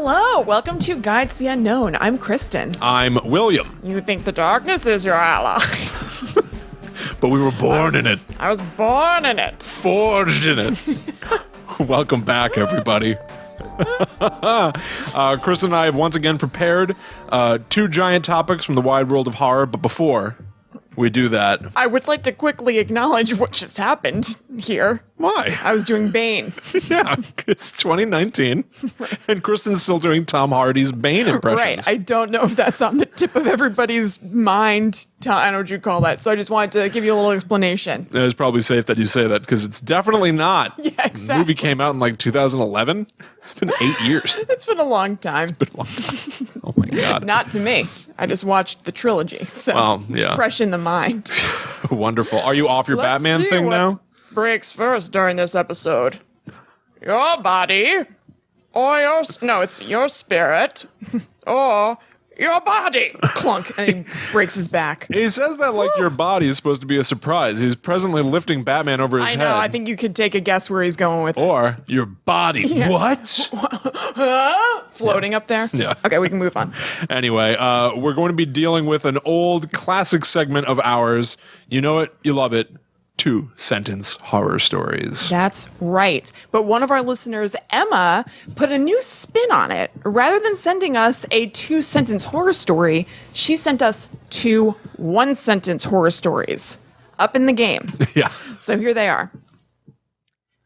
Hello, welcome to Guides to the Unknown. I'm Kristen. I'm William. You think the darkness is your ally. But we were born in it. I was born in it. Forged in it. Welcome back, everybody. Kristen and I have once again prepared two giant topics from the wide world of horror, but before we do that... I would like to quickly acknowledge what just happened here. Why? I was doing Bane. Yeah, it's 2019, and Kristen's still doing Tom Hardy's Bane impressions. Right, I don't know if that's on the tip of everybody's mind. I don't know what you call that, so I just wanted to give you a little explanation. It's probably safe that you say that, because it's definitely not. Yeah, exactly. The movie came out in like 2011. It's been 8 years. It's been a long time. It's been a long time. Oh my God. Not to me. I just watched the trilogy, so it's fresh in the mind. Wonderful. Are you off your Let's Batman see thing what now? Breaks first during this episode. Your body, or it's your spirit, or your body. Clunk, and he breaks his back. He says that like your body is supposed to be a surprise. He's presently lifting Batman over his head. I know, I think you could take a guess where he's going with it. Or your body. Yeah. What? Floating up there? Yeah. Okay, we can move on. Anyway, we're going to be dealing with an old classic segment of ours. You know it, you love it. 2-sentence horror stories. That's right. But one of our listeners, Emma, put a new spin on it. Rather than sending us a 2-sentence horror story, she sent us 2 1-sentence horror stories. Up in the game. Yeah. So here they are.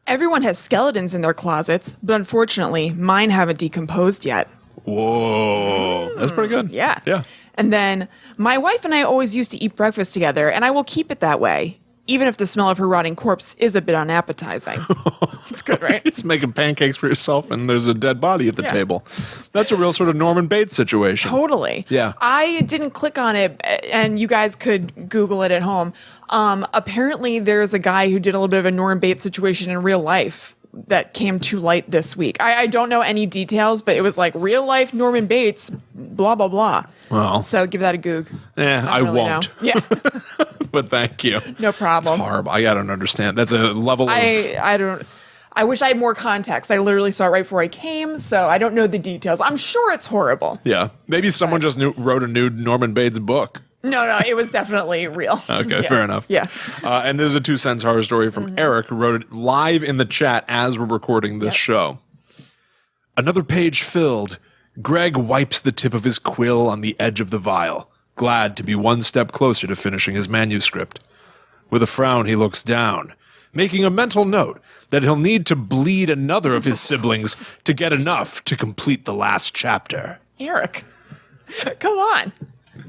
Everyone has skeletons in their closets, but unfortunately, mine haven't decomposed yet. Whoa. That's pretty good. Yeah. Yeah. And then, my wife and I always used to eat breakfast together, and I will keep it that way. Even if the smell of her rotting corpse is a bit unappetizing. It's good, right? Just making pancakes for yourself and there's a dead body at the table. That's a real sort of Norman Bates situation. Totally. Yeah. I didn't click on it, and you guys could Google it at home. Apparently, there's a guy who did a little bit of a Norman Bates situation in real life that came to light this week. I don't know any details, but it was like real life Norman Bates, blah, blah, blah. Well. So give that a goog. I really won't. know. Yeah. But thank you. No problem. It's horrible. I don't understand. That's a level of... I wish I had more context. I literally saw it right before I came, so I don't know the details. I'm sure it's horrible. Yeah. Maybe someone just wrote a new Norman Bates book. No, it was definitely real. Okay, fair enough. Yeah. And there's a 2-sentence horror story from Eric, who wrote it live in the chat as we're recording this show. Another page filled. Greg wipes the tip of his quill on the edge of the vial, glad to be one step closer to finishing his manuscript. With a frown, he looks down, making a mental note that he'll need to bleed another of his siblings to get enough to complete the last chapter. Eric, come on.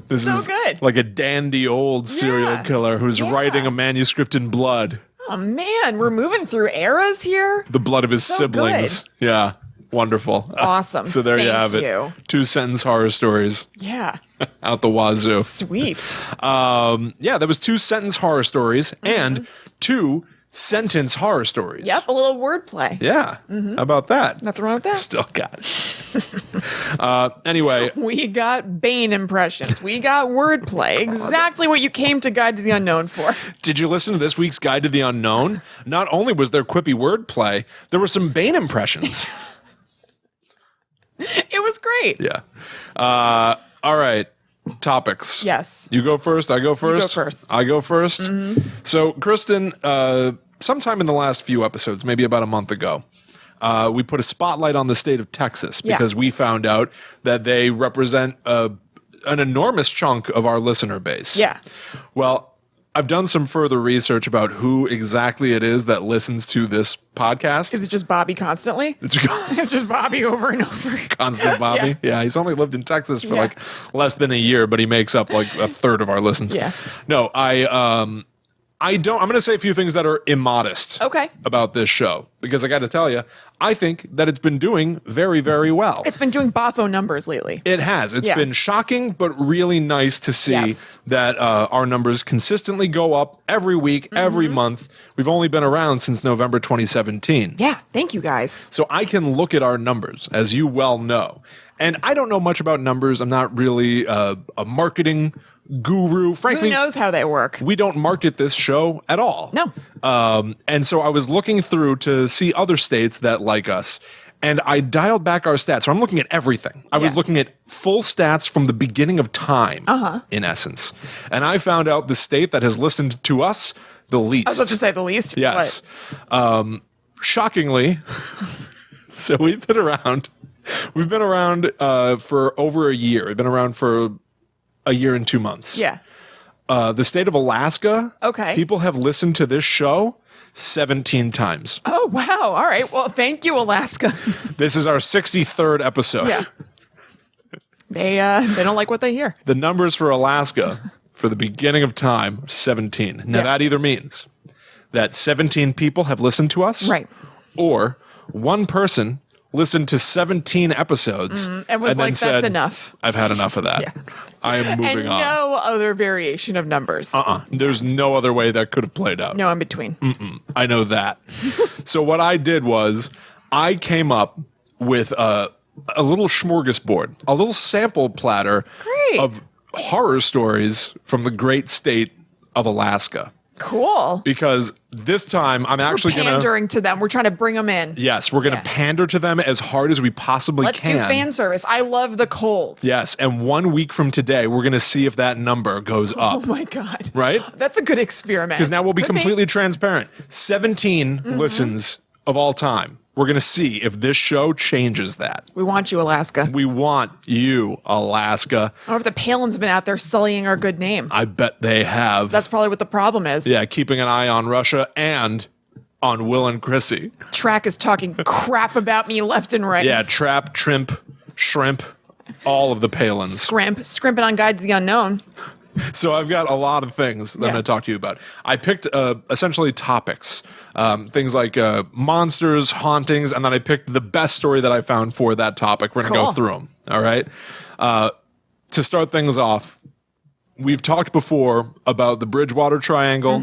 This so is good. Like a dandy old serial killer who's writing a manuscript in blood. Oh, man, we're moving through eras here. The blood of his siblings. Good. Yeah, wonderful. Awesome. So there you have it. 2-sentence horror stories. Yeah. Out the wazoo. Sweet. That was 2-sentence horror stories and 2-sentence horror stories. Yep, a little wordplay. Yeah. How about that? Nothing wrong with that. Still got it. Anyway. We got Bane impressions. We got wordplay. Exactly what you came to Guide to the Unknown for. Did you listen to this week's Guide to the Unknown? Not only was there quippy wordplay, there were some Bane impressions. It was great. Yeah. All right. Topics. Yes. You go first. I go first. You go first. I go first. So, Kristen, sometime in the last few episodes, maybe about a month ago, we put a spotlight on the state of Texas because we found out that they represent an enormous chunk of our listener base. Yeah. Well, I've done some further research about who exactly it is that listens to this podcast. Is it just Bobby constantly? It's just Bobby over and over. Constant Bobby. Yeah, he's only lived in Texas for like less than a year, but he makes up like a third of our listens. Yeah. No, I'm going to say a few things that are immodest about this show, because I got to tell you, I think that it's been doing very, very well. It's been doing boffo numbers lately. It has. It's been shocking, but really nice to see that our numbers consistently go up every week, every month. We've only been around since November 2017. Yeah, thank you guys. So I can look at our numbers, as you well know. And I don't know much about numbers. I'm not really a marketing guru. Frankly, who knows how they work? We don't market this show at all. No. And so I was looking through to see other states that like us. And I dialed back our stats. So I'm looking at everything. I was looking at full stats from the beginning of time, in essence. And I found out the state that has listened to us the least. I was about to say the least. Yes. Shockingly, so we've been around for over a year. We've been around for a year and 2 months. Yeah. The state of Alaska, Okay. people have listened to this show 17 times. Oh, wow. All right. Well, thank you, Alaska. This is our 63rd episode. Yeah. They don't like what they hear. The numbers for Alaska for the beginning of time, 17. Now, that either means that 17 people have listened to us, Right. or one person listened to 17 episodes and was then like, said, that's enough. I've had enough of that. Yeah. I am moving And on. no other variation of numbers. There's no other way that could have played out. No in between. I know that. So what I did was I came up with a little smorgasbord, a little sample platter Great. of horror stories from the great state of Alaska. Cool. Because this time I'm actually going to... Pandering to them. We're trying to bring them in. Yes, we're going to pander to them as hard as we possibly Let's can. do fan service. I love the cold. Yes, and 1 week from today, we're going to see if that number goes Oh up. my God. Right? That's a good experiment. Because now we'll be Could completely transparent. 17 listens of all time. We're going to see if this show changes that. We want you, Alaska. We want you, Alaska. I don't know if the Palins been out there sullying our good name. I bet they have. That's probably what the problem is. Yeah, keeping an eye on Russia and on Will and Chrissy. Track is talking crap about me left and right. Yeah, Trap, Trimp, Shrimp, all of the Palins. Scrimping on Guide to the Unknown. So I've got a lot of things that I'm going to talk to you about. I picked essentially topics, things like monsters, hauntings, and then I picked the best story that I found for that topic. We're going to go through them. All right. To start things off, we've talked before about the Bridgewater Triangle.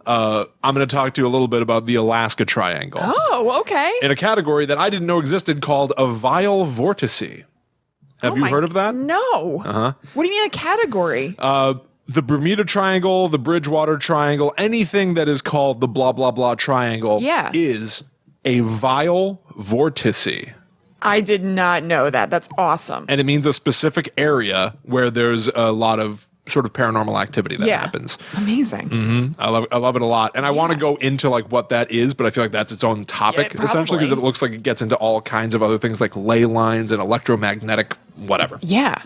I'm going to talk to you a little bit about the Alaska Triangle. Oh, okay. In a category that I didn't know existed called a vile vortice. Have you heard of that? No. What do you mean a category? The Bermuda Triangle, the Bridgewater Triangle, anything that is called the blah, blah, blah triangle is a vile vortice. I did not know that. That's awesome. And it means a specific area where there's a lot of sort of paranormal activity that happens. Amazing. I love it a lot. And I want to go into like what that is, but I feel like that's its own topic essentially, because it looks like it gets into all kinds of other things like ley lines and electromagnetic whatever. Yeah.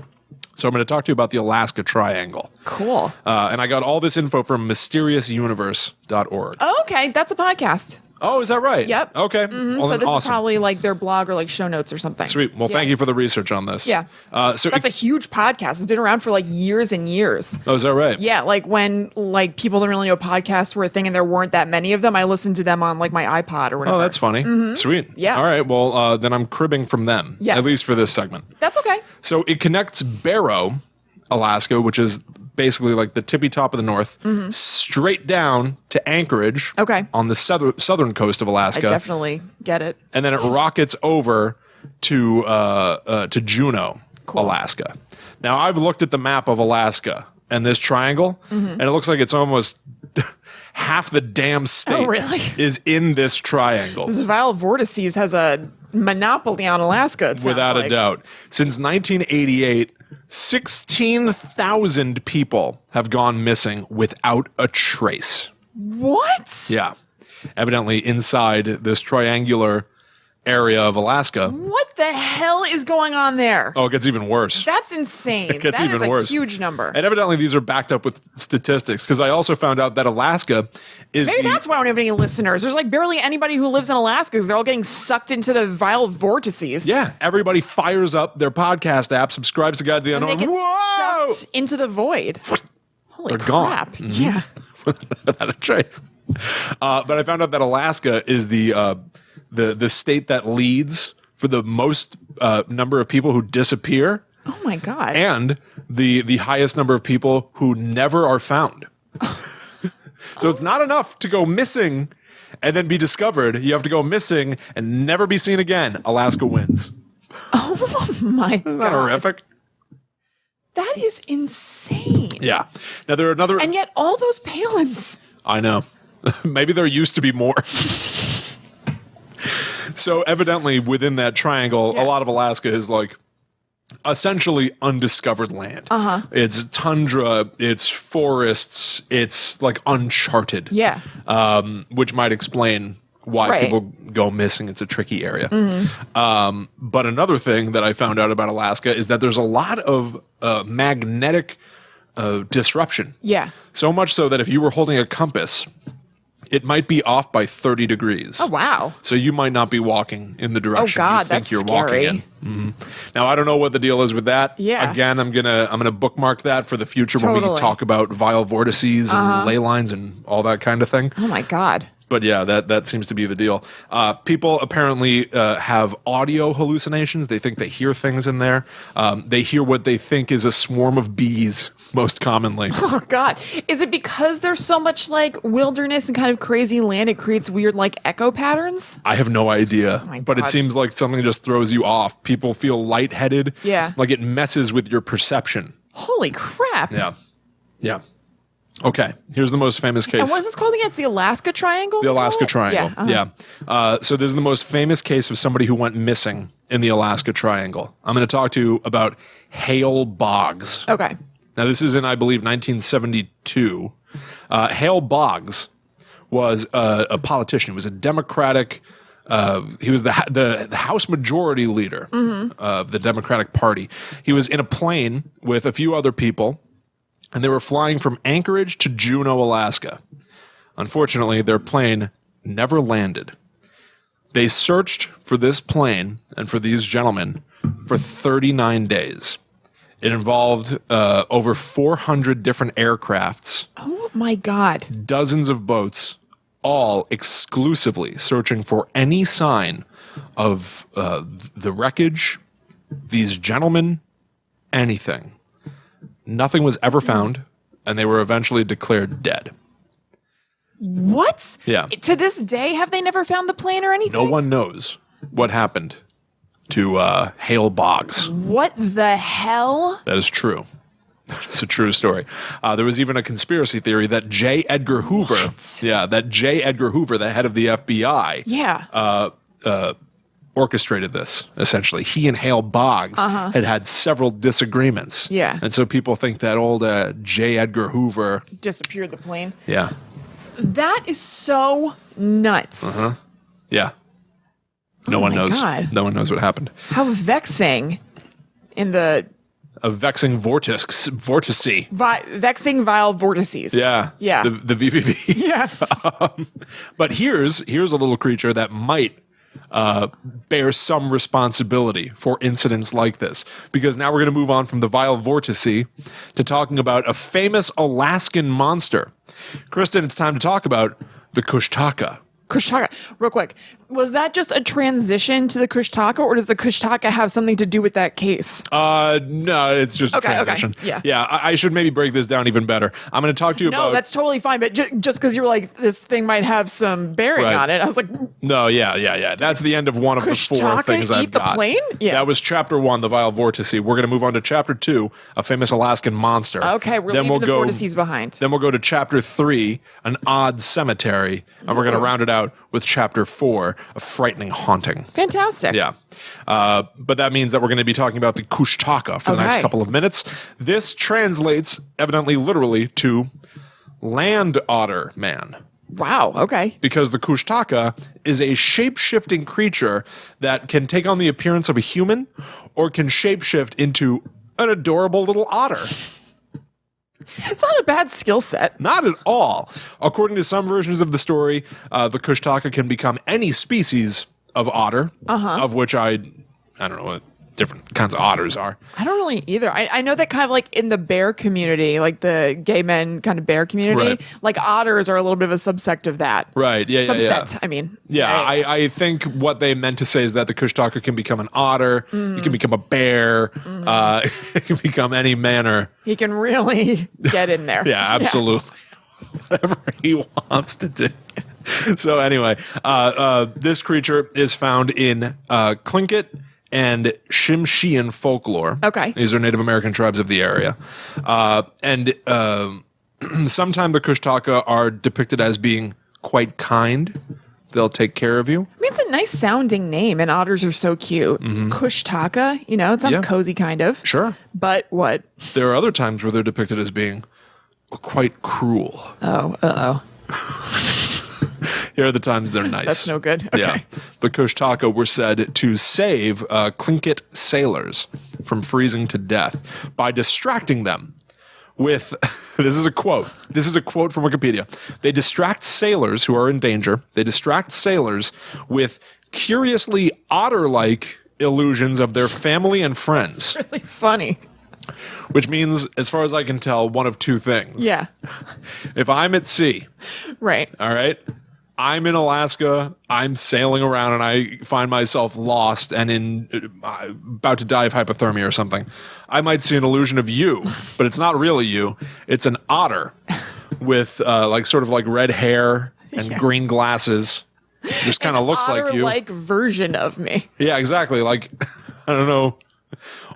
So I'm going to talk to you about the Alaska Triangle. Cool. And I got all this info from mysteriousuniverse.org. Oh, okay. That's a podcast. Oh, is that right? Yep. Okay. Mm-hmm. Well, So this awesome. is probably like their blog or like show notes or something. Sweet. Well, thank you for the research on this. Yeah. So That's a huge podcast. It's been around for like years and years. Oh, is that right? Yeah, like when like people didn't really know podcasts were a thing and there weren't that many of them, I listened to them on like my iPod or whatever. Oh, that's funny. Sweet. Yeah. All right. Well, then I'm cribbing from them. Yes. At least for this segment. That's okay. So it connects Barrow, Alaska, which is basically like the tippy top of the north, straight down to Anchorage. Okay. On the southern coast of I Alaska. definitely get it. And then it rockets over to Juneau, Alaska. Now I've looked at the map of Alaska and this triangle, and it looks like it's almost half the damn state really? is in this triangle. This vile vortices has a monopoly on Alaska. It sounds Without like. a doubt. Since 1988, 16,000 people have gone missing without a trace. What? Yeah. Evidently inside this triangular area of Alaska. What the hell is going on there? Oh, it gets even worse. That's insane. It gets That even is a worse. huge number. And evidently these are backed up with statistics, because I also found out that Alaska is Maybe that's why I don't have any listeners. There's like barely anybody who lives in Alaska because they're all getting sucked into the vile vortices. Yeah, everybody fires up their podcast app, subscribes to Guide to the And they Unknown. get Whoa! sucked into the void. Holy They're gone. crap. Mhm. Yeah. Without a trace. But I found out that Alaska is the state that leads for the most number of people who disappear, Oh my God. and the highest number of people who never are found. So it's not enough to go missing and then be discovered. You have to go missing and never be seen again. Alaska wins. Oh my Isn't that God. horrific? That is insane. Yeah. Now there are another. And yet all those Palins. I know. Maybe there used to be more. So evidently within that triangle, a lot of Alaska is like essentially undiscovered land. It's tundra, it's forests, it's like uncharted. Yeah. Which might explain why people go missing. It's a tricky area. But another thing that I found out about Alaska is that there's a lot of magnetic disruption. Yeah. So much so that if you were holding a compass, it might be off by 30 degrees. Oh, wow. So you might not be walking in the direction you think that's you're scary. walking in. Now, I don't know what the deal is with that. Yeah. Again, I'm gonna bookmark that for the future when we talk about vile vortices and ley lines and all that kind of thing. Oh, my God. But yeah, that seems to be the deal. People apparently have audio hallucinations. They think they hear things in there. They hear what they think is a swarm of bees, most commonly. Oh, God. Is it because there's so much like wilderness and kind of crazy land, it creates weird like echo patterns? I have no idea. Oh my but it God. seems like something just throws you off. People feel lightheaded. Yeah. Like it messes with your perception. Holy crap. Yeah. Yeah. Okay, here's the most famous case. And what is this called again? It's the Alaska Triangle? The Alaska Triangle. Yeah. Yeah. So this is the most famous case of somebody who went missing in the Alaska Triangle. I'm going to talk to you about Hale Boggs. Okay. Now, this is in, I believe, 1972. Hale Boggs was a politician. He was a Democratic. He was the House Majority Leader of the Democratic Party. He was in a plane with a few other people, and they were flying from Anchorage to Juneau, Alaska. Unfortunately, their plane never landed. They searched for this plane and for these gentlemen for 39 days. It involved over 400 different aircrafts, Oh, my God. dozens of boats, all exclusively searching for any sign of the wreckage, these gentlemen, anything. Nothing was ever found, and they were eventually declared dead. What? Yeah. To this day, have they never found the plane or anything? No one knows what happened to Hale Boggs. What the hell? That is true. It's a true story. There was even a conspiracy theory that J. Edgar Hoover, that J. Edgar Hoover, the head of the FBI, orchestrated this, essentially. He and Hale Boggs had several disagreements. Yeah. And so people think that old J. Edgar Hoover... Disappeared the plane. Yeah. That is so nuts. Yeah. No one my knows. God. No one knows what happened. How vexing in the... A vexing vortice. vexing vile vortices. Yeah. Yeah. The VVV. Yeah. But here's a little creature that might bear some responsibility for incidents like this, because now we're going to move on from the vile vortice to talking about a famous Alaskan monster. Kristen, it's time to talk about the Kushtaka. Kushtaka. Real quick. Was that just a transition to the Kushtaka, or does the Kushtaka have something to do with that case? No, it's just a transition. Okay. Yeah. I should maybe break this down even better. I'm going to talk to you about... No, that's totally fine. But just because you were like, this thing might have some bearing on it, I was like... No, yeah. That's the end of one of the four things I've got. the plane? Yeah. That was chapter 1, the vile vortice. We're going to move on to chapter 2, a famous Alaskan monster. Okay, we're leaving the vortices behind. Then we'll go to chapter 3, an odd cemetery, and we're going to round it out with chapter 4, a frightening haunting. Fantastic. Yeah. But that means that we're going to be talking about the Kushtaka for the next couple of minutes. This translates, evidently, literally, to land otter man. Wow, okay. Because the Kushtaka is a shape-shifting creature that can take on the appearance of a human or can shape-shift into an adorable little otter. It's not a bad skill set. Not at all. According to some versions of the story, the Kushtaka can become any species of otter, of which I don't know what different kinds of otters are. I don't really either. I know that kind of like in the bear community, like the gay men kind of bear community, like otters are a little bit of a subsect of that. Right, yeah. Subset, I mean. Yeah, I think what they meant to say is that the Kushtaka can become an otter, it can become a bear, it can become any manner. He can really get in there. Yeah, absolutely. Whatever he wants to do. So anyway, this creature is found in Tlingit and Tsimshian folklore. Okay. These are Native American tribes of the area. And sometimes the Kushtaka are depicted as being quite kind They'll take care of you. I mean, it's a nice sounding name, and otters are so cute. Kushtaka, it sounds Yeah. cozy kind of. Sure. But what? There are other times where they're depicted as being quite cruel. Oh, uh-oh. Here are the times they're nice. That's no good. Okay. Yeah. The Kushtaka were said to save Kennecott sailors from freezing to death by distracting them with, this is a quote from Wikipedia. They distract sailors who are in danger. They distract sailors with curiously otter-like illusions of their family and friends. Really funny. Which means, as far as I can tell, one of two things. Yeah. If I'm at sea, Right. all right, I'm in Alaska, I'm sailing around, and I find myself lost and about to die of hypothermia or something, I might see an illusion of you, but it's not really you. It's an otter with sort of red hair and green glasses. Just kind of looks like you. Otter-like version of me. Yeah, exactly. Like, I don't know.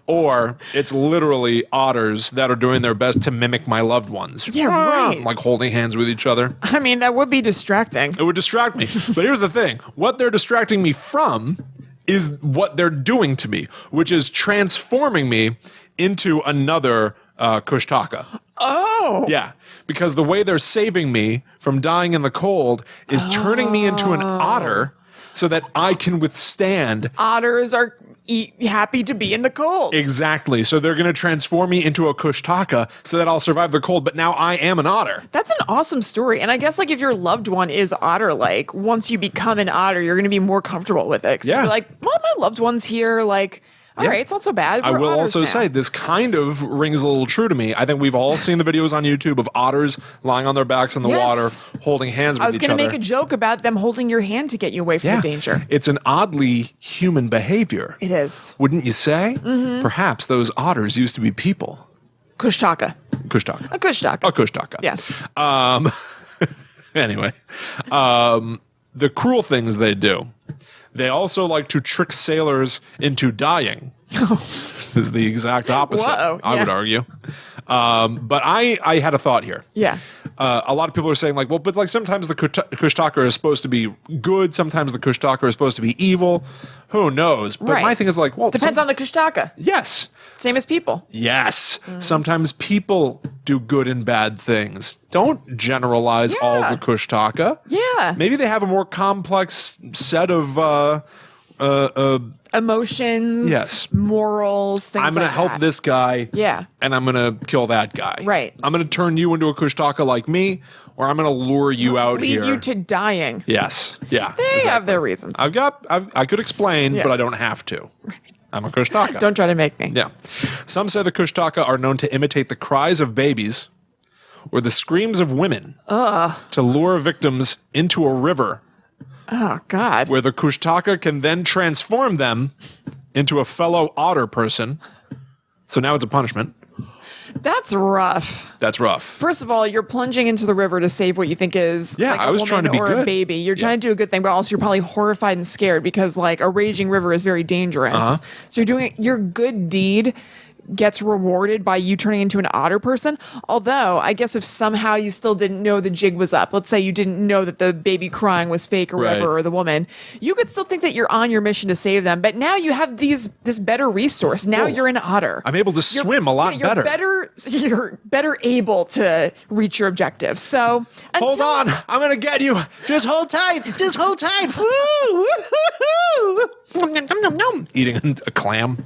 Or it's literally otters that are doing their best to mimic my loved ones. Yeah, right. Like holding hands with each other. I mean, that would be distracting. It would distract me. But here's the thing. What they're distracting me from is what they're doing to me, which is transforming me into another Kushtaka. Oh. Yeah, because the way they're saving me from dying in the cold is turning me into an otter so that I can withstand. Otters are happy to be in the cold. Exactly. So they're going to transform me into a Kushtaka so that I'll survive the cold, but now I am an otter. That's an awesome story. And I guess if your loved one is otter-like, once you become an otter, you're going to be more comfortable with it. 'Cause Yeah. you're like, well, my loved one's here. All right, it's not so bad. I We're will otters also now. say this kind of rings a little true to me. I think we've all seen the videos on YouTube of otters lying on their backs in the Yes. water, holding hands I with was each going to other. make a joke about them holding your hand to get you away from the danger. It's an oddly human behavior. It is. Wouldn't you say? Perhaps those otters used to be people. Kushtaka. Kushtaka. A Kushtaka. A Kushtaka. Yeah. Anyway, the cruel things they do. They also like to trick sailors into dying. Is the exact opposite, Whoa, I would yeah. argue. But I had a thought here. Yeah. A lot of people are saying but sometimes the Kushtaka is supposed to be good. Sometimes the Kushtaka is supposed to be evil. Who knows? But Right. my thing is Depends on the Kushtaka. yes. Same as people. Yes. Sometimes people do good and bad things. Don't generalize all Yeah. the Kushtaka. Yeah. Maybe they have a more complex set of Emotions. Yes. Morals. Things I'm going to like help that. this guy. Yeah. And I'm going to kill that guy. Right. I'm going to turn you into a Kushtaka like me, or I'm going to lure you out Lead here. you to dying. Yes. Yeah. They have their reasons. I could explain, Yeah. but I don't have to. I'm a Kushtaka. Don't try to make me. Yeah. Some say the Kushtaka are known to imitate the cries of babies or the screams of women to lure victims into a river Oh, God. where the Kushtaka can then transform them into a fellow otter person. So now it's a punishment. That's rough. That's rough. First of all, you're plunging into the river to save what you think is Yeah, like I a was woman trying to be or good. a baby. You're trying to do a good thing, but also you're probably horrified and scared because a raging river is very dangerous. Uh-huh. So you're doing your good deed gets rewarded by you turning into an otter person. Although, I guess if somehow you still didn't know the jig was up, let's say you didn't know that the baby crying was fake or whatever, Right. or the woman, you could still think that you're on your mission to save them. But now you have this better resource. Now you're an otter. I'm able to swim a lot You're better. You're better able to reach your objective. So Hold on. I'm going to get you. Just hold tight. Just hold tight. Woo, woo-hoo. Nom, nom, nom, nom, nom. Eating a clam.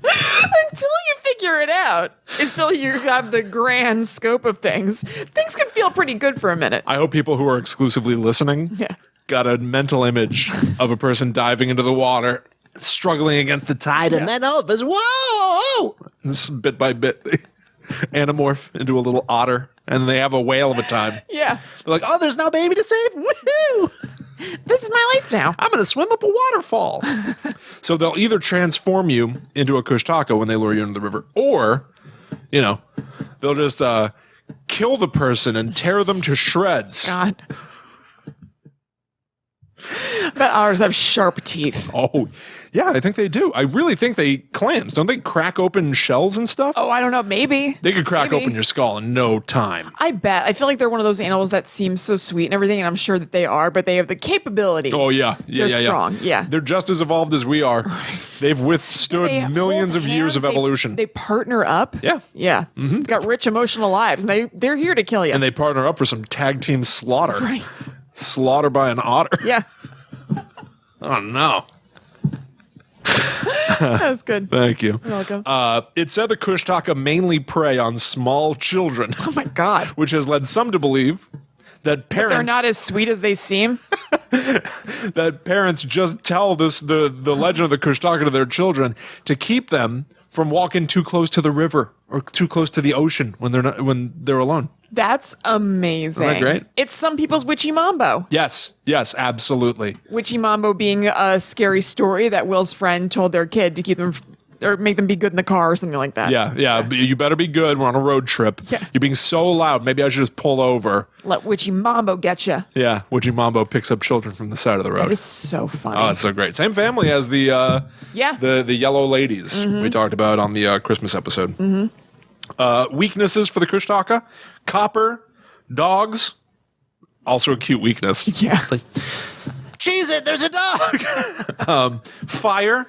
Until you figure it out, until you have the grand scope of things can feel pretty good for a minute. I hope people who are exclusively listening Yeah. got a mental image of a person diving into the water, struggling against the tide, and then all of us, whoa! Just bit by bit, they anamorph into a little otter, and they have a whale of a time. Yeah. They're like, oh, there's no baby to save. Woohoo! This is my life now. I'm going to swim up a waterfall. So they'll either transform you into a Kushtaka when they lure you into the river, or, they'll just kill the person and tear them to shreds. God. But ours have sharp teeth. Oh, yeah, I think they do. I really think clams, don't they crack open shells and stuff? Oh, I don't know. Maybe. They could crack Maybe. open your skull in no time. I bet. I feel like they're one of those animals that seem so sweet and everything, and I'm sure that they are, but they have the capability. Oh, yeah. They're strong, yeah. They're just as evolved as we are. They've withstood They millions hold of years hands, of evolution. They partner up. Yeah. Yeah. Mm-hmm. Got rich emotional lives, and they're here to kill you. And they partner up for some tag team slaughter. Right. Slaughter by an otter. Yeah. Oh, no. That was good. Thank you. You're welcome. It said the Kushtaka mainly prey on small children, Oh my God. which has led some to believe that parents They're not as sweet as they seem. that parents just tell the legend of the Kushtaka to their children to keep them from walking too close to the river or too close to the ocean when they're alone. That's amazing. Isn't that great? It's some people's witchy mambo. Yes, absolutely. Witchy mambo being a scary story that Will's friend told their kid to keep them or make them be good in the car or something like that. Yeah. You better be good. We're on a road trip. Yeah. You're being so loud. Maybe I should just pull over. Let witchy mambo get you. Yeah. Witchy Mambo picks up children from the side of the road. That is so funny. Oh, that's so great. Same family as the yellow ladies we talked about on the Christmas episode. Weaknesses for the Kushtaka: copper, dogs. Also a cute weakness. Yeah. It's like, cheese it, there's a dog. Fire,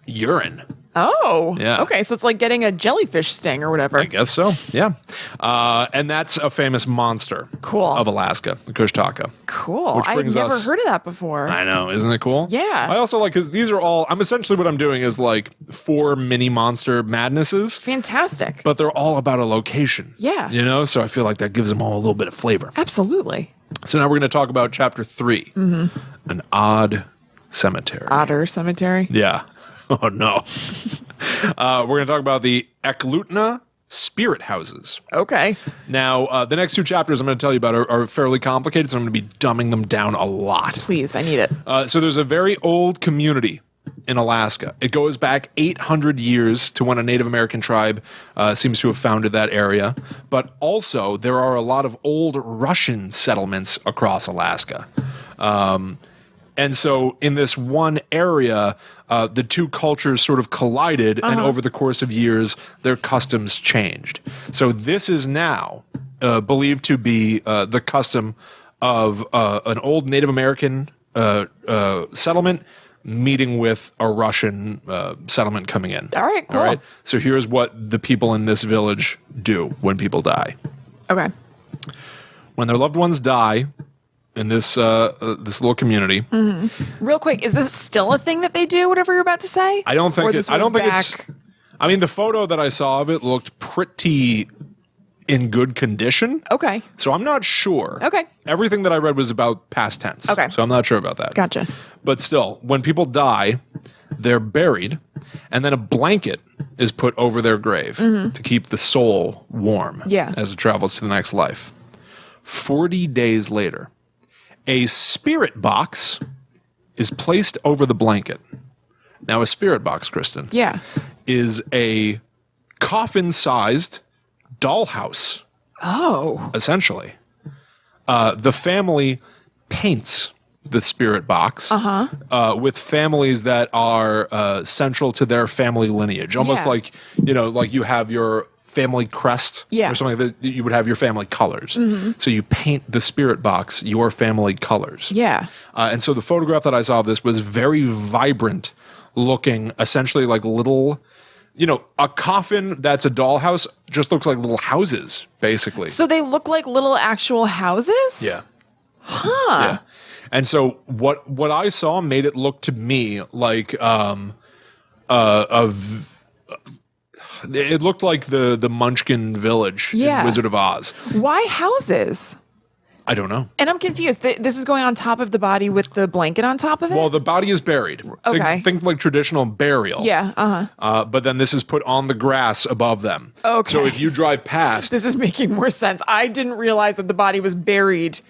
urine. Oh. Yeah. Okay, so it's like getting a jellyfish sting or whatever. I guess so. Yeah. And that's a famous monster. Cool. Of Alaska, the Kushtaka. Cool. Which I've brings never us- heard of that before. I know, isn't it cool? Yeah. I also like, because these are all, essentially what I'm doing is like 4 mini monster madnesses, Fantastic. but they're all about a location. Yeah. So I feel like that gives them all a little bit of flavor. Absolutely. So now we're going to talk about chapter 3, an odd cemetery. Otter Cemetery. Yeah. Oh, no. We're going to talk about the Eklutna spirit houses. Okay. Now, the next 2 chapters I'm going to tell you about are fairly complicated, so I'm going to be dumbing them down a lot. Please, I need it. So there's a very old community in Alaska. It goes back 800 years to when a Native American tribe seems to have founded that area. But also, there are a lot of old Russian settlements across Alaska. And so in this one area, the 2 cultures sort of collided, and over the course of years, their customs changed. So this is now believed to be the custom of an old Native American settlement meeting with a Russian settlement coming in. All right, cool. All right. So here's what the people in this village do when people die. Okay. When their loved ones die in this this little community, Real quick, is this still a thing that they do, whatever you're about to say? I don't think Or it's. this I don't was think it's. back- I mean, the photo that I saw of it looked pretty in good condition. Okay. So I'm not sure. Okay. Everything that I read was about past tense. Okay. So I'm not sure about that. Gotcha. But still, when people die, they're buried, and then a blanket is put over their grave to keep the soul warm Yeah. as it travels to the next life. 40 days later, a spirit box is placed over the blanket. Now, a spirit box, Kristen, Yeah. is a coffin-sized dollhouse, Oh. essentially. The family paints the spirit box with families that are central to their family lineage, almost Yeah. like like you have your family crest Yeah. or something like that. You would have your family colors. So you paint the spirit box your family colors. Yeah. And so the photograph that I saw of this was very vibrant looking, essentially like little, a coffin that's a dollhouse just looks like little houses, basically. So they look like little actual houses? Yeah. Huh. Yeah. And so what I saw made it look to me like it looked like the Munchkin village Yeah. in Wizard of Oz. Why houses? I don't know. And I'm confused. This is going on top of the body with the blanket on top of it? Well, the body is buried. Okay. Think like traditional burial. Yeah, uh-huh. But then this is put on the grass above them. Okay. So if you drive past, This is making more sense. I didn't realize that the body was buried,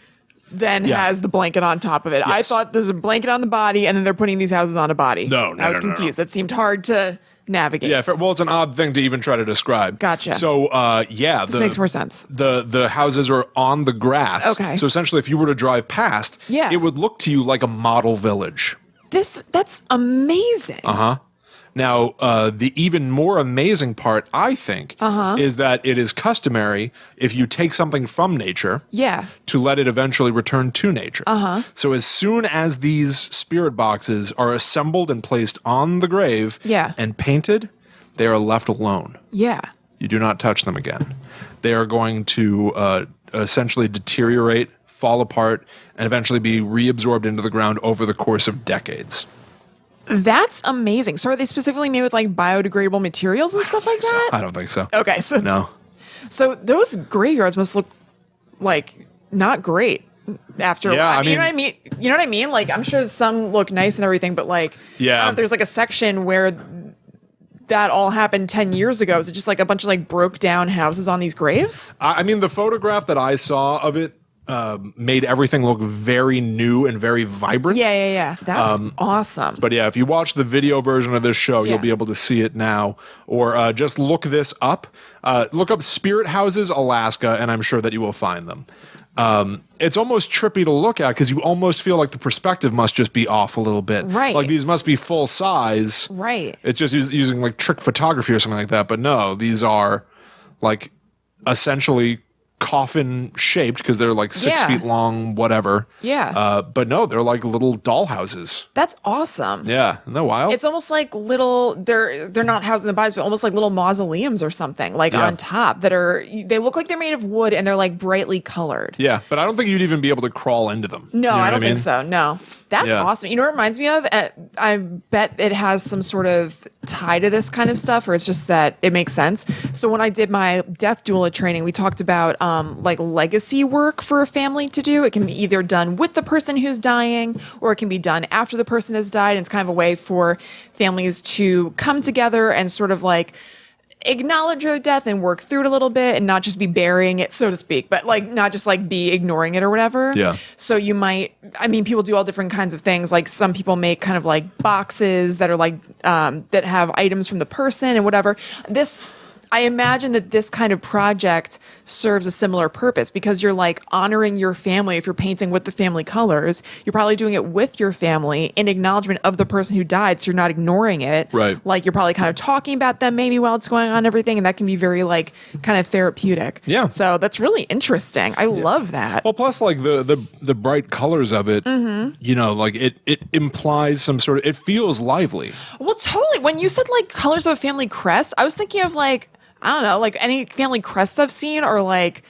then Yeah. has the blanket on top of it. I Yes. thought there's a blanket on the body, and then they're putting these houses on a body. No, I was no, no, no. confused. That seemed hard to navigate. Yeah, well, it's an odd thing to even try to describe. Gotcha. So, This makes more sense. The houses are on the grass. Okay. So essentially, if you were to drive past, Yeah. it would look to you like a model village. That's amazing. Now, the even more amazing part, I think, is that it is customary if you take something from nature Yeah. to let it eventually return to nature. So as soon as these spirit boxes are assembled and placed on the grave Yeah. and painted, they are left alone. Yeah. You do not touch them again. They are going to essentially deteriorate, fall apart, and eventually be reabsorbed into the ground over the course of decades. That's amazing. So are they specifically made with like biodegradable materials and stuff like that? I don't think so. Okay, so No. So those graveyards must look like not great after a Yeah, while. I You know what I mean? You know what I mean? Like I'm sure some look nice and everything, but like Yeah. I don't know if there's like a section where that all happened 10 years ago. Is it just like a bunch of like broke down houses on these graves? I mean, the photograph that I saw of it made everything look very new and very vibrant. Yeah. That's awesome. But yeah, if you watch the video version of this show, Yeah. you'll be able to see it now. Or just look this up. Look up Spirit Houses, Alaska, and I'm sure that you will find them. It's almost trippy to look at because you almost feel like the perspective must just be off a little bit. Right. Like these must be full size. Right. It's just using like trick photography or something like that. But no, these are like essentially coffin shaped because they're like 6 Yeah. feet long, whatever. Yeah. But no, they're like little doll houses. That's awesome. Yeah. Isn't that wild? It's almost like little they're not housed in the bodies, but almost like little mausoleums or something, like Yeah. on top they look like they're made of wood and they're like brightly colored. Yeah, but I don't think you'd even be able to crawl into them. No, You know I what don't mean? think so. No. That's Yeah. awesome. You know what it reminds me of? I bet it has some sort of tie to this kind of stuff, or it's just that it makes sense. So when I did my death doula training, we talked about like legacy work for a family to do. It can be either done with the person who's dying, or it can be done after the person has died. And it's kind of a way for families to come together and sort of like acknowledge their death and work through it a little bit and not just be burying it, so to speak, but like not just like be ignoring it or whatever. Yeah. So you might, I mean, people do all different kinds of things. Like some people make kind of like boxes that are like, that have items from the person and whatever. I imagine that this kind of project serves a similar purpose because you're like honoring your family. If you're painting with the family colors, you're probably doing it with your family in acknowledgement of the person who died. So you're not ignoring it. Right. Like you're probably kind of talking about them maybe while it's going on and everything. And that can be very like kind of therapeutic. Yeah. So that's really interesting. I love that. Well, plus like the bright colors of it, you know, like it implies some sort of, it feels lively. Well, totally. When you said like colors of a family crest, I was thinking of like, I don't know, like any family crests I've seen are like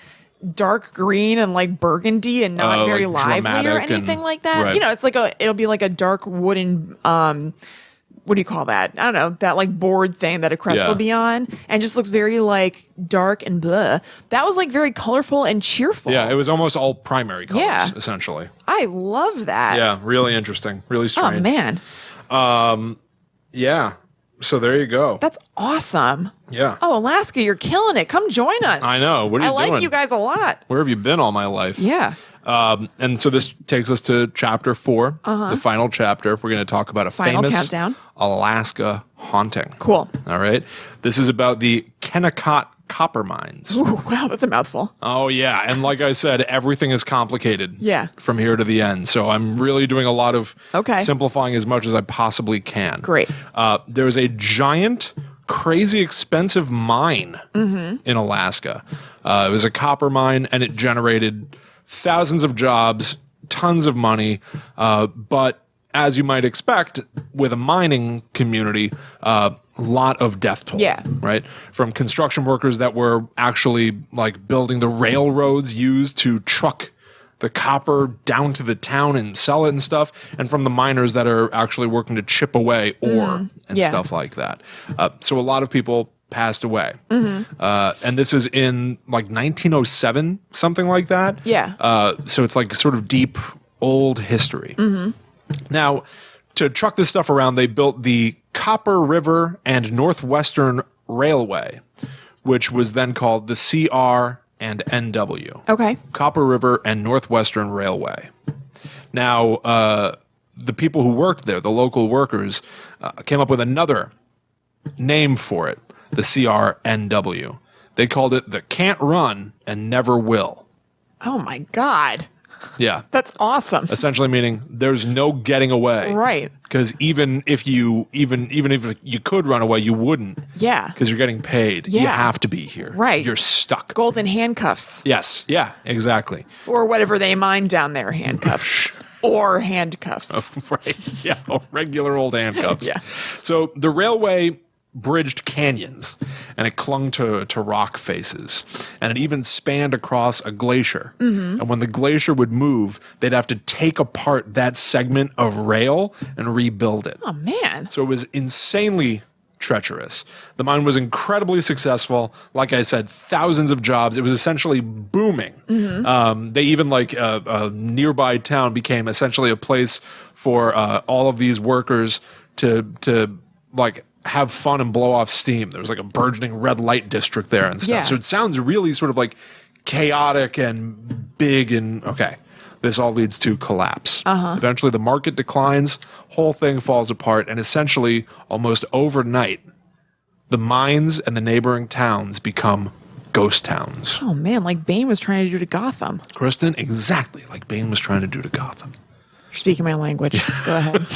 dark green and like burgundy and not very like lively or dramatic anything and- like that. right. You know, it's like it'll be like a dark wooden, what do you call that? I don't know, that like board thing that a crest Yeah. will be on and just looks very like dark and blah. That was like very colorful and cheerful. Yeah, it was almost all primary colors, Yeah. essentially. I love that. Yeah, really interesting, really Oh strange. man, Yeah, so there you go. that's awesome. Yeah. Oh, Alaska, you're killing it. Come join us. I know. What are you I like doing? you guys a lot. Where have you been all my life? Yeah. And so this takes us to chapter 4, the final chapter. We're going to talk about a Final famous countdown. Alaska haunting. Cool. All right. This is about the Kennecott Copper Mines. Ooh, wow, that's a mouthful. Oh, yeah. And like I said, everything is complicated Yeah. from here to the end. So I'm really doing a lot of Okay. simplifying as much as I possibly can. Great. There's a giant, crazy expensive mine in Alaska. It was a copper mine, and it generated thousands of jobs, tons of money. But as you might expect, with a mining community, lot of death toll. Yeah. Right? From construction workers that were actually like building the railroads used to truck the copper down to the town and sell it and stuff, and from the miners that are actually working to chip away ore and Yeah. stuff like that. So a lot of people passed away. And this is in like 1907, something like that. Yeah. So it's like sort of deep, old history. Now, to truck this stuff around, they built the Copper River and Northwestern Railway, which was then called the CR and NW. Okay. Copper River and Northwestern Railway. Now, the people who worked there, the local workers, came up with another name for it, the CRNW. They called it the Can't Run and Never Will. Oh my God. Yeah. That's awesome. Essentially meaning there's no getting away. Right. Because even if you could run away, you wouldn't. Yeah. Because you're getting paid. Yeah. You have to be here. Right. You're stuck. Golden handcuffs. Yes. Yeah, exactly. Or whatever they mine down there, handcuffs. Or handcuffs. Right. Yeah. Regular old handcuffs. Yeah. So the railway bridged canyons, and it clung to rock faces, and it even spanned across a glacier. And when the glacier would move, they'd have to take apart that segment of rail and rebuild it. Oh, man. So it was insanely treacherous. The mine was incredibly successful. Like I said, thousands of jobs. It was essentially booming. They even a nearby town became essentially a place for all of these workers to have fun and blow off steam. There was like a burgeoning red light district there and stuff. Yeah. So it sounds really sort of like chaotic and big and okay. This all leads to collapse. Eventually the market declines, whole thing falls apart, and essentially almost overnight, the mines and the neighboring towns become ghost towns. Oh, man. Like Bane was trying to do to Gotham. Kristen, exactly like Bane was trying to do to Gotham. You're speaking my language. Go ahead.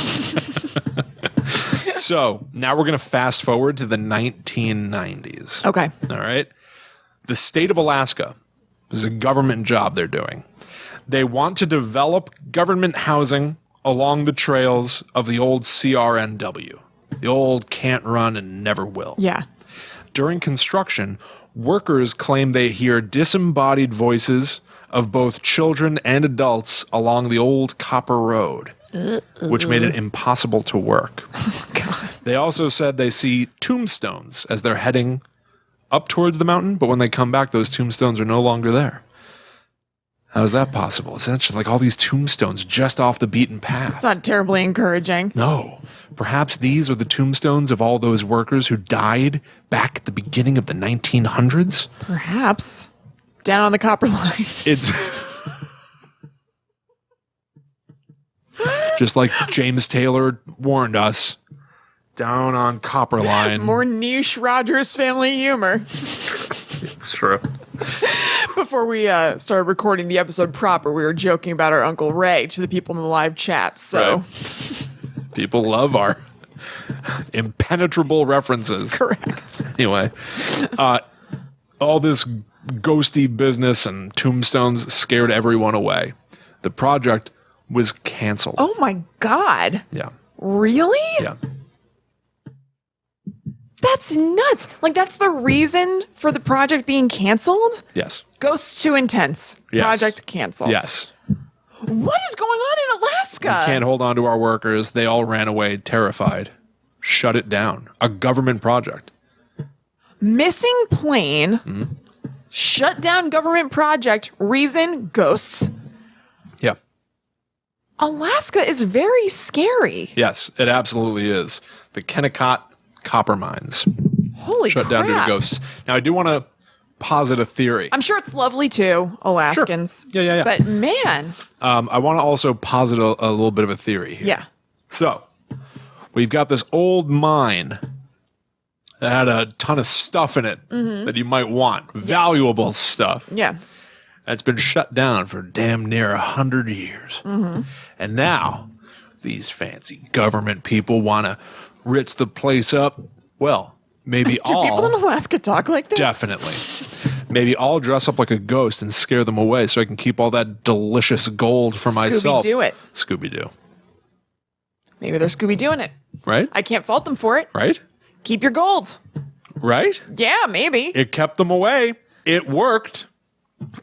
So now we're going to fast forward to the 1990s. Okay. All right. The state of Alaska, this is a government job they're doing. They want to develop government housing along the trails of the old CRNW, the old Can't Run and Never Will. Yeah. During construction, workers claim they hear disembodied voices of both children and adults along the old Copper Road, which made it impossible to work. Oh, God. They also said they see tombstones as they're heading up towards the mountain, but when they come back, those tombstones are no longer there. How is that possible? Essentially, like all these tombstones just off the beaten path. It's not terribly encouraging. No. Perhaps these are the tombstones of all those workers who died back at the beginning of the 1900s? Perhaps. Down on the copper line. It's just like James Taylor warned us, down on Copper Line. More niche Rogers family humor. It's true. Before we started recording the episode proper, we were joking about our Uncle Ray to the people in the live chat. So, Right. People love our impenetrable references. Correct. Anyway, all this ghosty business and tombstones scared everyone away. The project was canceled. Oh my God. Yeah. Really? Yeah. That's nuts. Like, that's the reason for the project being canceled? Yes. Ghosts too intense. Yes. Project canceled. Yes. What is going on in Alaska? Can't hold on to our workers. They all ran away terrified. Shut it down. A government project. Missing plane. Mm-hmm. Shut down government project. Reason ghosts. Yeah. Alaska is very scary. Yes, it absolutely is. The Kennecott Copper Mines. Holy Shut crap. down due to ghosts. Now, I do want to posit a theory. I'm sure it's lovely too, Alaskans. Sure. Yeah. But man. I want to also posit a little bit of a theory here. Yeah. So, we've got this old mine that had a ton of stuff in it that you might want. Valuable stuff. Yeah. That's been shut down for damn near 100 years. And now, these fancy government people want to ritz the place up. Well, maybe Do people in Alaska talk like this? Definitely. Maybe I'll dress up like a ghost and scare them away so I can keep all that delicious gold for myself. Scooby-Doo it. Scooby-Doo. Maybe they're Scooby-Dooing it. Right? I can't fault them for it. Right? Keep your gold. Right? Yeah, maybe. It kept them away. It worked.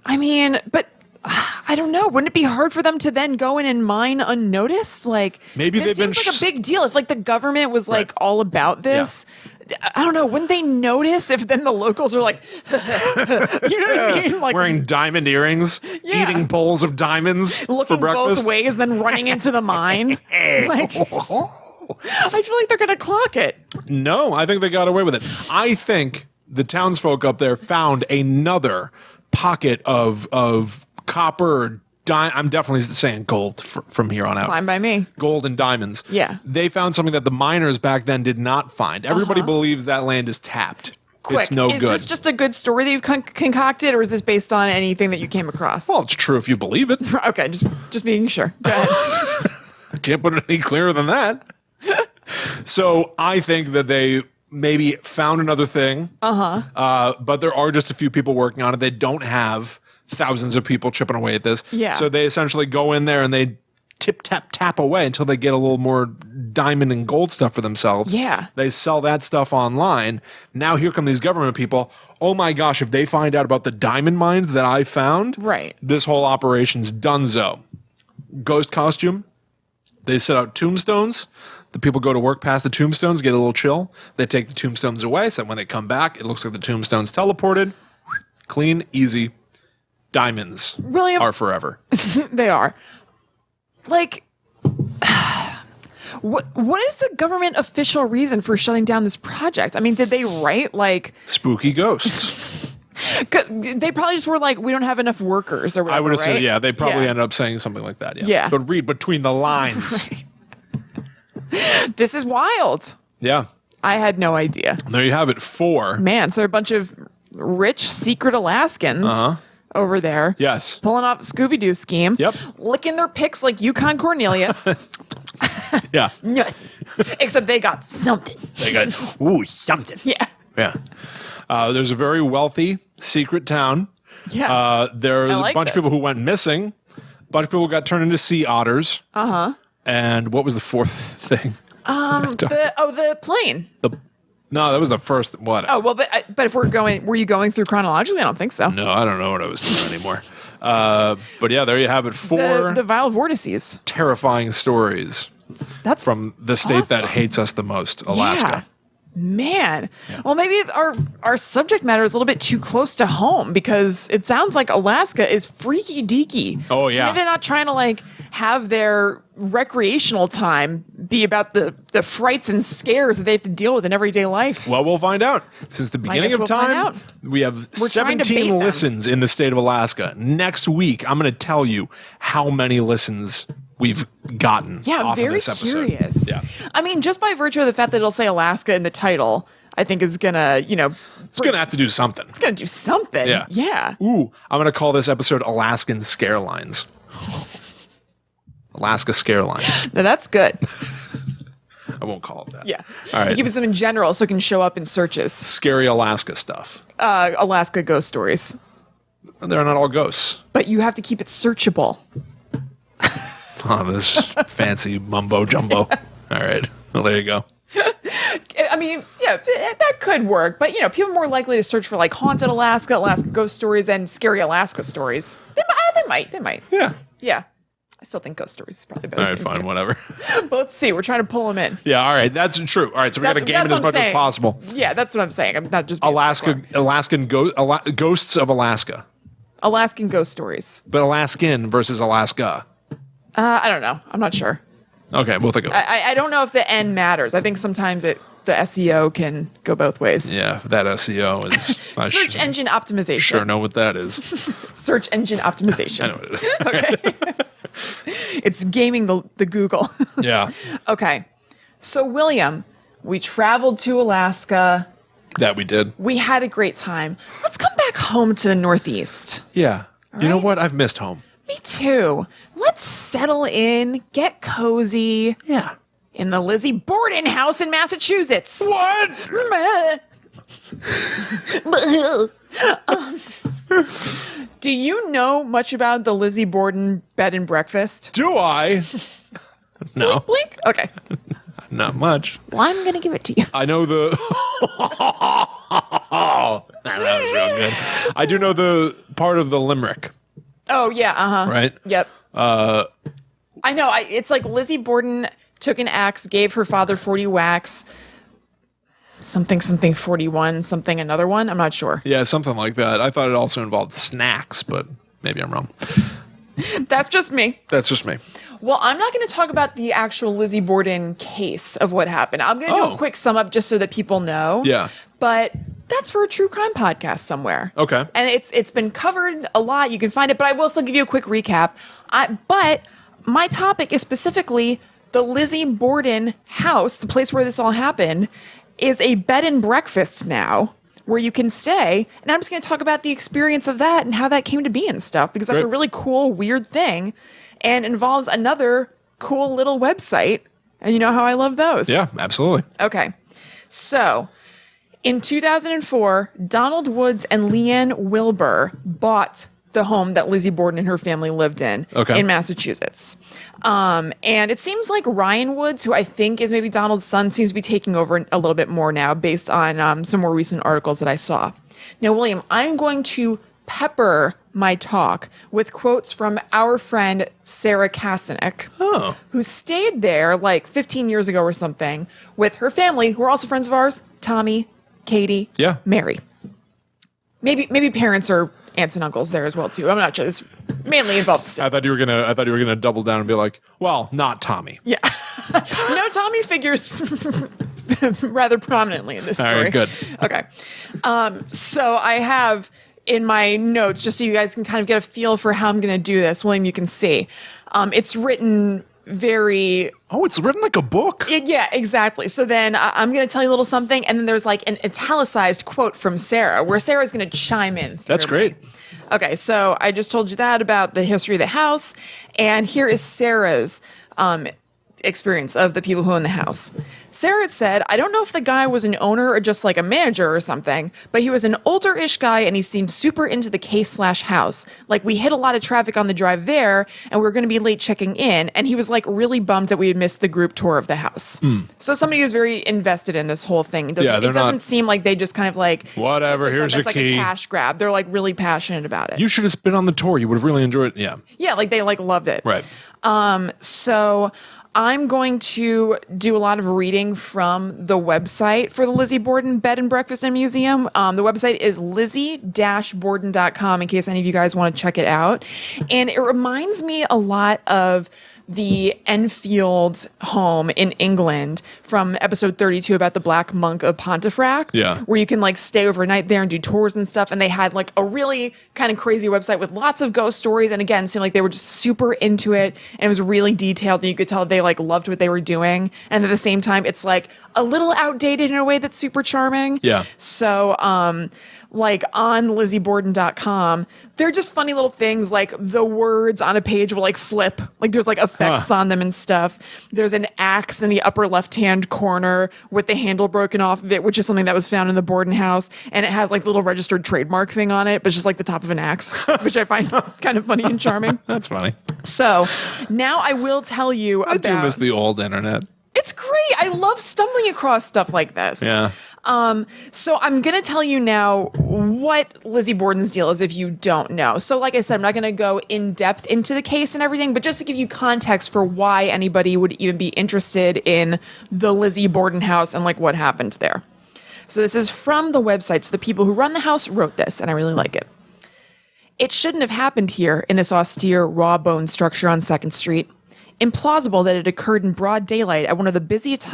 I mean, but I don't know. Wouldn't it be hard for them to then go in and mine unnoticed? Like, Maybe this they've been seems like a big deal. If like the government was like Right. all about this, I don't know. Wouldn't they notice if then the locals are like, you know what I mean? Like Wearing diamond earrings, Yeah. eating bowls of diamonds looking for breakfast. both ways, then running into the mine. Like, I feel like they're gonna clock it. No, I think they got away with it. I think the townsfolk up there found another pocket of copper or I'm definitely saying gold from here on out. Fine by me. Gold and diamonds. Yeah. They found something that the miners back then did not find. Everybody believes that land is tapped. Quick, It's no is good. this just a good story that you've concocted, or is this based on anything that you came across? Well, it's true if you believe it. Okay, just making sure. Go ahead. I can't put it any clearer than that. So I think that they maybe found another thing. But there are just a few people working on it. They don't have thousands of people chipping away at this. Yeah. So they essentially go in there and they tap away until they get a little more diamond and gold stuff for themselves. Yeah. They sell that stuff online. Now here come these government people. Oh my gosh, if they find out about the diamond mines that I found, Right. this whole operation's donezo. Ghost costume. They set out tombstones. The people go to work past the tombstones, get a little chill. They take the tombstones away, so when they come back, it looks like the tombstones teleported. Clean, easy. Diamonds William, are forever. they are. Like, what is the government official reason for shutting down this project? I mean, did they write like Spooky ghosts. they probably just were like, we don't have enough workers or whatever. I would assume, right? yeah, they probably Yeah. ended up saying something like that. Yeah. Yeah. But read between the lines. This is wild. Yeah. I had no idea. There you have it. 4. Man, so a bunch of rich secret Alaskans over there. Yes. Pulling off a Scooby-Doo scheme. Yep. Licking their picks like Yukon Cornelius. Yeah. Nothing. Except they got something. They got, something. Yeah. Yeah. There's a very wealthy secret town. Yeah. There's I like a bunch this. of people who went missing. A bunch of people got turned into sea otters. And what was the fourth thing? The plane. No, that was the first. What? Oh, well, but if were you going through chronologically? I don't think so. No, I don't know what I was doing anymore. But yeah, there you have it. 4 The Vile Vortices. terrifying stories That's from the state that awesome. hates us the most, Alaska. Yeah. Man. Well, maybe our subject matter is a little bit too close to home because it sounds like Alaska is freaky deaky. Oh, So yeah. maybe they're not trying to like have their recreational time be about the frights and scares that they have to deal with in everyday life. Well, we'll find out. Since the beginning guess of we'll find time, out. we have We're trying to bait 17 them. listens in the state of Alaska. Next week, I'm going to tell you how many listens we've gotten Yeah, I'm off very of this episode. curious. Yeah. I mean, just by virtue of the fact that it'll say Alaska in the title, I think is gonna, It's going to have to do something. it's gonna do something. Yeah. Yeah. Ooh, I'm going to call this episode Alaskan Scare Lines. Alaska Scare Lines. No, that's good. I won't call it that. Yeah. All right. Keep it some in general so it can show up in searches. Scary Alaska stuff. Alaska ghost stories. They're not all ghosts. But you have to keep it searchable. Oh, this fancy mumbo jumbo. All right. Well, there you go. I mean, yeah, that could work. But, people are more likely to search for like haunted Alaska, Alaska ghost stories, and scary Alaska stories. They might. Yeah. Yeah. I still think ghost stories is probably better. All right, fine, whatever. But let's see. We're trying to pull them in. Yeah, all right. That's true. All right, so we got to game it That's as what much I'm as saying. possible. Yeah, that's what I'm saying. I'm not just being Alaskan ghosts of Alaska. Alaskan ghost stories. But Alaskan versus Alaska. I don't know. I'm not sure. Okay, we'll think of it. I don't know if the N matters. I think sometimes the SEO can go both ways. Yeah, that SEO is... I Search engine optimization. sure know what that is. Search engine optimization. I know what it is. Okay. It's gaming the Google. Yeah, Okay. So, William, we traveled to Alaska. that we did. We had a great time. Let's come back home to the Northeast. Yeah. You know right. what? I've missed home. Me too. Let's settle in, get cozy Yeah. in the Lizzie Borden house in Massachusetts. What? Do you know much about the Lizzie Borden bed and breakfast? Do I? No, Blink, blink. Okay. not much. Well, I'm going to give it to you. I know the... that was real good. I do know the part of the limerick, Oh, yeah. Uh-huh. right? Yep. I know. It's like Lizzie Borden took an axe, gave her father 40 whacks, something 41, something another one. I'm not sure. Yeah, something like that. I thought it also involved snacks, but maybe I'm wrong. That's just me. That's just me. Well, I'm not going to talk about the actual Lizzie Borden case of what happened. I'm going to do Oh. a quick sum up just so that people know. Yeah. But That's for a true crime podcast somewhere. Okay. And it's been covered a lot. You can find it, but I will still give you a quick recap. But my topic is specifically the Lizzie Borden house, the place where this all happened, is a bed and breakfast now where you can stay. And I'm just going to talk about the experience of that and how that came to be and stuff, because that's a really cool, weird thing and involves another cool little website. And you know how I love those. Yeah, absolutely. Okay. So in 2004, Donald Woods and Leanne Wilbur bought the home that Lizzie Borden and her family lived in Massachusetts. And it seems like Ryan Woods, who I think is maybe Donald's son, seems to be taking over a little bit more now based on some more recent articles that I saw. Now, William, I'm going to pepper my talk with quotes from our friend Sarah Kasanek, who stayed there like 15 years ago or something with her family, who are also friends of ours, Tommy, Katie, Mary. Maybe parents or aunts and uncles there as well too. I'm not sure. This mainly involves. I thought you were gonna double down and be like, well, not Tommy. Yeah. No, Tommy figures rather prominently in this story. All right, good. Okay. So I have in my notes, just so you guys can kind of get a feel for how I'm going to do this. William, you can see. It's written very... Oh, it's written like a book? Yeah, exactly. So then I'm going to tell you a little something, and then there's like an italicized quote from Sarah, where Sarah's going to chime in. That's great. Okay, so I just told you that about the history of the house, and here is Sarah's experience of the people who own the house. Sarah said, I don't know if the guy was an owner or just like a manager or something, but he was an older-ish guy and he seemed super into the case/house. Like we hit a lot of traffic on the drive there and we were going to be late checking in, and he was like really bummed that we had missed the group tour of the house. So somebody who's very invested in this whole thing. It doesn't seem like they just kind of like whatever, here's your key. Like a cash grab. They're like really passionate about it. You should have been on the tour. You would have really enjoyed it. Yeah, like they like loved it. Right. So I'm going to do a lot of reading from the website for the Lizzie Borden Bed and Breakfast and Museum. The website is lizzie-borden.com in case any of you guys want to check it out. And it reminds me a lot of the Enfield home in England from episode 32 about the Black Monk of Pontefract, where you can like stay overnight there and do tours and stuff. And they had like a really kind of crazy website with lots of ghost stories. And again, it seemed like they were just super into it, and it was really detailed, and you could tell they like loved what they were doing. And at the same time, it's like a little outdated in a way that's super charming. Yeah. So, like on LizzieBorden.com, they're just funny little things, like the words on a page will like flip, like there's like effects on them and stuff. There's an axe in the upper left-hand corner with the handle broken off of it, which is something that was found in the Borden house, and it has like the little registered trademark thing on it, but it's just like the top of an axe, which I find kind of funny and charming. That's funny. So now I will tell you I do miss the old internet. It's great. I love stumbling across stuff like this. Yeah. So I'm going to tell you now what Lizzie Borden's deal is if you don't know. So like I said, I'm not going to go in depth into the case and everything, but just to give you context for why anybody would even be interested in the Lizzie Borden house and like what happened there. So this is from the website. So the people who run the house wrote this, and I really like it. It shouldn't have happened here in this austere raw bone structure on 2nd Street. Implausible that it occurred in broad daylight at one of the busiest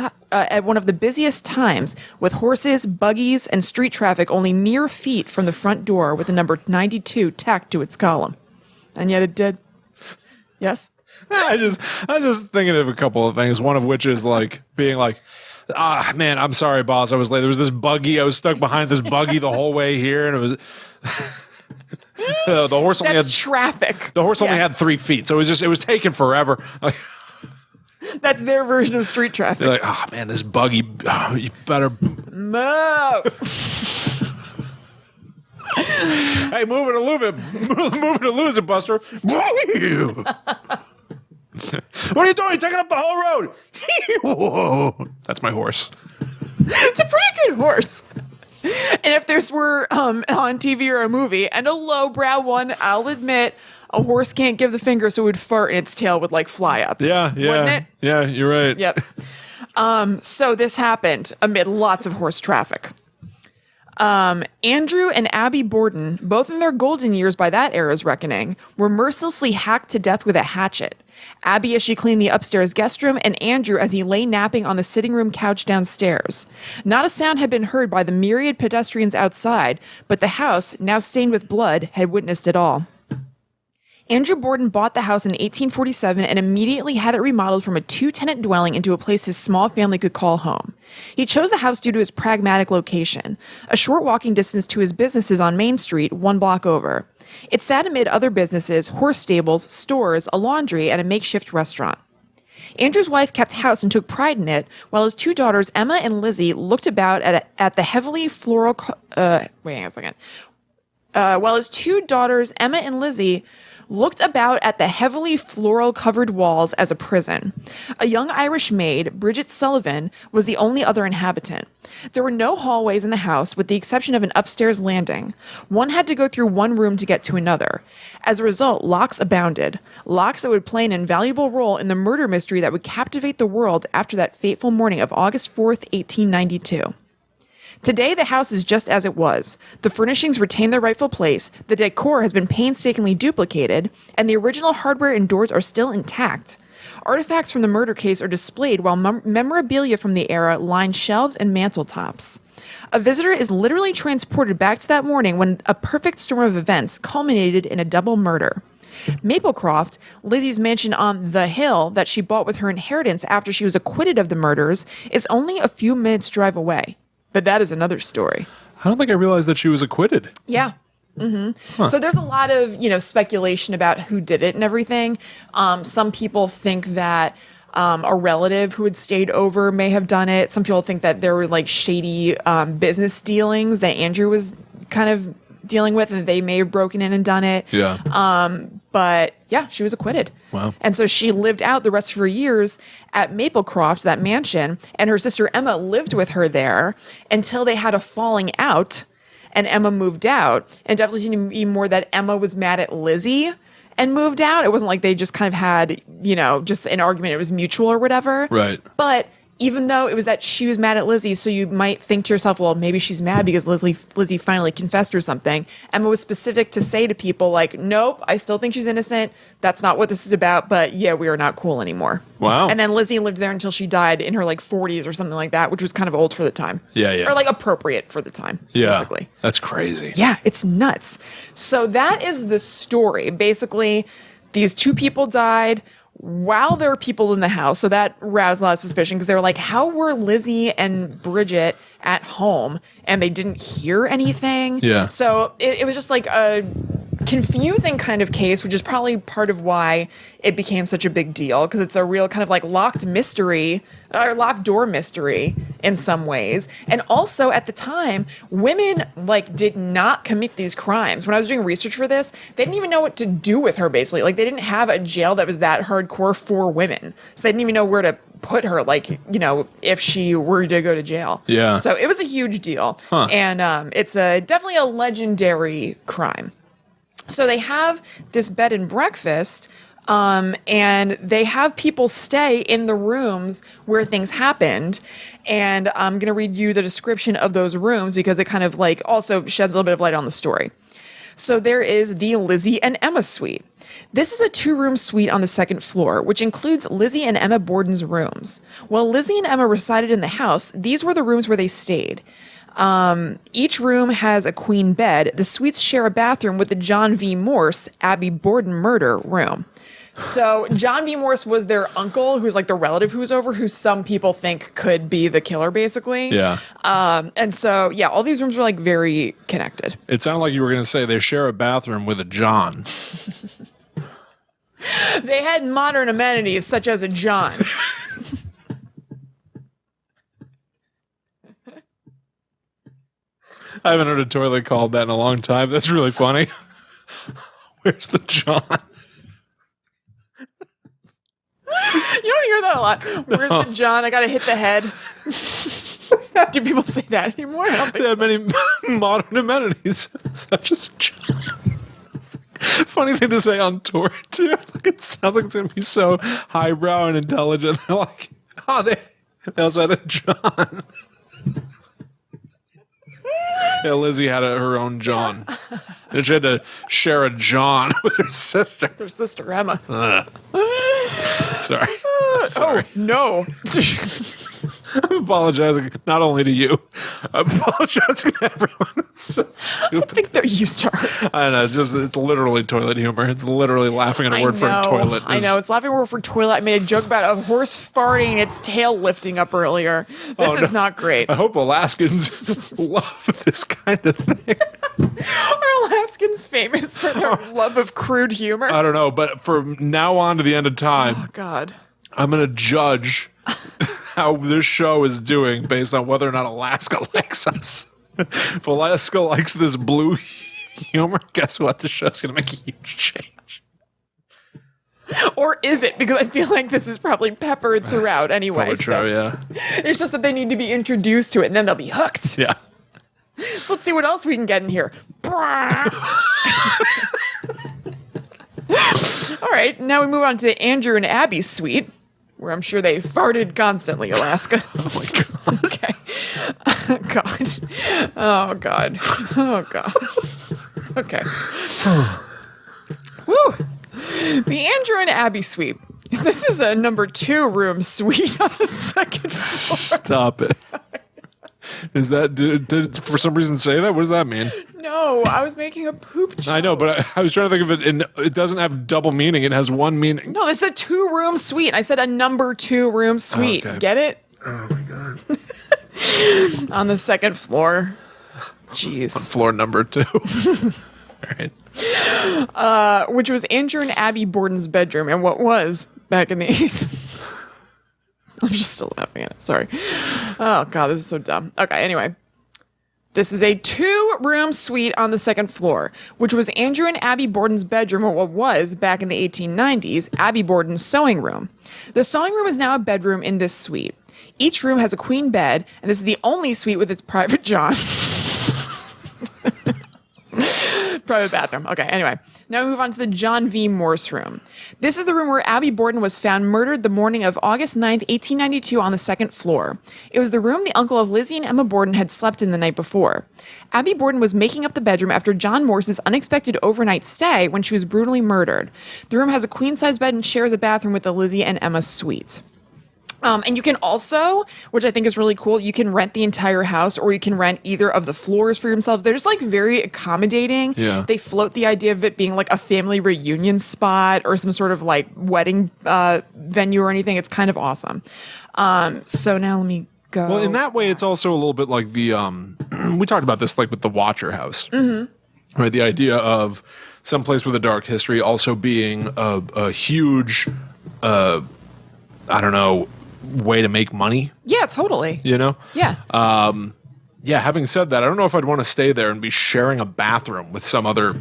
times, with horses, buggies, and street traffic only mere feet from the front door with the number 92 tacked to its column. And yet it did. Yes? I was just thinking of a couple of things, one of which is like being like, man, I'm sorry, boss, I was late. There was this buggy. I was stuck behind this buggy the whole way here, and it was... the horse only had traffic. The horse only had 3 feet, so it was taking forever. That's their version of street traffic. They're like, oh man, this buggy, you better move. Hey, move it or lose it, move it or lose it, Buster. What are you doing? You're taking up the whole road. Whoa. That's my horse. It's a pretty good horse. And if this were on TV or a movie, and a lowbrow one, I'll admit, a horse can't give the finger, so it would fart and its tail would like fly up. Yeah. Wouldn't it? Yeah, you're right. Yep. So this happened amid lots of horse traffic. Andrew and Abby Borden, both in their golden years by that era's reckoning, were mercilessly hacked to death with a hatchet. Abby as she cleaned the upstairs guest room, and Andrew as he lay napping on the sitting room couch downstairs. Not a sound had been heard by the myriad pedestrians outside, but the house, now stained with blood, had witnessed it all. Andrew Borden bought the house in 1847 and immediately had it remodeled from a 2-tenant dwelling into a place his small family could call home. He chose the house due to its pragmatic location, a short walking distance to his businesses on Main Street, 1 block over. It sat amid other businesses, horse stables, stores, a laundry, and a makeshift restaurant. Andrew's wife kept house and took pride in it, while his 2 daughters, Emma and Lizzie, looked about at the heavily floral... While his 2 daughters, Emma and Lizzie, looked about at the heavily floral-covered walls as a prison. A young Irish maid, Bridget Sullivan, was the only other inhabitant. There were no hallways in the house, with the exception of an upstairs landing. One had to go through one room to get to another. As a result, locks abounded. Locks that would play an invaluable role in the murder mystery that would captivate the world after that fateful morning of August 4th, 1892. Today, the house is just as it was. The furnishings retain their rightful place, the decor has been painstakingly duplicated, and the original hardware and doors are still intact. Artifacts from the murder case are displayed, while memorabilia from the era line shelves and manteltops. A visitor is literally transported back to that morning when a perfect storm of events culminated in a double murder. Maplecroft, Lizzie's mansion on the hill that she bought with her inheritance after she was acquitted of the murders, is only a few minutes' drive away. But that is another story. I don't think I realized that she was acquitted. Yeah. Mm-hmm. Huh. So there's a lot of, speculation about who did it and everything. Some people think that a relative who had stayed over may have done it. Some people think that there were like shady business dealings that Andrew was kind of dealing with, and they may have broken in and done it. Yeah. But yeah, she was acquitted. Wow. And so she lived out the rest of her years at Maplecroft, that mansion, and her sister Emma lived with her there until they had a falling out and Emma moved out. And definitely seemed to be more that Emma was mad at Lizzie and moved out. It wasn't like they just kind of had, just an argument. It was mutual or whatever. Right. But even though it was that she was mad at Lizzie, so you might think to yourself, well, maybe she's mad because Lizzie finally confessed or something. Emma was specific to say to people like, nope, I still think she's innocent. That's not what this is about. But yeah, we are not cool anymore. Wow. And then Lizzie lived there until she died in her 40s or something like that, which was kind of old for the time. Yeah, yeah. Or appropriate for the time, basically. That's crazy. Yeah, it's nuts. So that is the story. Basically, these 2 people died while there were people in the house. So that roused a lot of suspicion because they were like, how were Lizzie and Bridget at home and they didn't hear anything? Yeah. So it was just a confusing kind of case, which is probably part of why it became such a big deal, because it's a real kind of locked mystery or locked door mystery in some ways. And also at the time, women did not commit these crimes. When I was doing research for this, they didn't even know what to do with her, basically. They didn't have a jail that was that hardcore for women. So they didn't even know where to put her, if she were to go to jail. Yeah. So it was a huge deal. Huh. And it's definitely a legendary crime. So they have this bed and breakfast, and they have people stay in the rooms where things happened. And I'm going to read you the description of those rooms because it kind of also sheds a little bit of light on the story. So there is the Lizzie and Emma suite. This is a 2-room suite on the 2nd floor, which includes Lizzie and Emma Borden's rooms. While Lizzie and Emma resided in the house, these were the rooms where they stayed. Each room has a queen bed. The suites share a bathroom with the John V. Morse, Abby Borden murder room. So John V. Morse was their uncle, who's the relative who's over, who some people think could be the killer, basically. Yeah. And so, yeah, all these rooms were very connected. It sounded like you were going to say they share a bathroom with a John. They had modern amenities such as a John. I haven't heard a toilet called that in a long time. That's really funny. Where's the John? You don't hear that a lot. Where's the John? I gotta hit the head. Do people say that anymore? I don't think They have many modern amenities, such as John. Funny thing to say on tour, too. It sounds like it's going to be so highbrow and intelligent. They're like, they also have the John. Yeah, Lizzie had her own John. And she had to share a John with her sister. Their sister Emma. Sorry. Oh no. I'm apologizing not only to you, I'm apologizing to everyone. It's so I think they're used to her. I know, it's literally toilet humor. It's literally laughing at a word for toilet. I know. It's laughing at a word for toilet. I made a joke about a horse farting and its tail lifting up earlier. This is not great. I hope Alaskans love this kind of thing. Are Alaskans famous for their love of crude humor? I don't know, but from now on to the end of time, Oh, God. I'm going to judge how this show is doing based on whether or not Alaska likes us. If Alaska likes this blue humor, guess what? The show's going to make a huge change. Or is it? Because I feel like this is probably peppered throughout anyway. Probably true, yeah. It's just that they need to be introduced to it, and then they'll be hooked. Yeah. Let's see what else we can get in here. All right, now we move on to Andrew and Abby's suite, where I'm sure they farted constantly, Alaska. Oh, my God. Okay. God. Oh, God. Oh, God. Okay. Woo. The Andrew and Abby suite. This is a number 2 room suite on the second floor. Stop it. Is that, did it for some reason say that? What does that mean? No, I was making a poop joke. I know, but I was trying to think of it, and it doesn't have double meaning. It has one meaning. No, this is a 2 room suite. I said a number 2 room suite. Okay. Get it? Oh, my God. On the second floor. Jeez. Floor number 2. All right. Which was Andrew and Abby Borden's bedroom, and what was back in the 80s. I'm just still laughing at it. Sorry. Oh, God, this is so dumb. Okay, anyway. This is a 2 room suite on the second floor, which was Andrew and Abby Borden's bedroom, or what was, back in the 1890s, Abby Borden's sewing room. The sewing room is now a bedroom in this suite. Each room has a queen bed, and this is the only suite with its private John. Private bathroom. Okay, anyway. Now we move on to the John V. Morse room. This is the room where Abby Borden was found murdered the morning of August 9th, 1892 on the second floor. It was the room the uncle of Lizzie and Emma Borden had slept in the night before. Abby Borden was making up the bedroom after John Morse's unexpected overnight stay when she was brutally murdered. The room has a queen-size bed and shares a bathroom with the Lizzie and Emma suite. And you can also, which I think is really cool, you can rent the entire house or you can rent either of the floors for yourselves. They're just like very accommodating. Yeah. They float the idea of it being like a family reunion spot or some sort of like wedding venue or anything. It's kind of awesome. So now let me go. Well, in that way, it's also a little bit like the, we talked about this like with the Watcher House. Mm-hmm. Right? The idea of someplace with a dark history also being a huge, I don't know, way to make money. Yeah, totally. You know? Yeah. Yeah, having said that, I don't know if I'd want to stay there and be sharing a bathroom with some other, you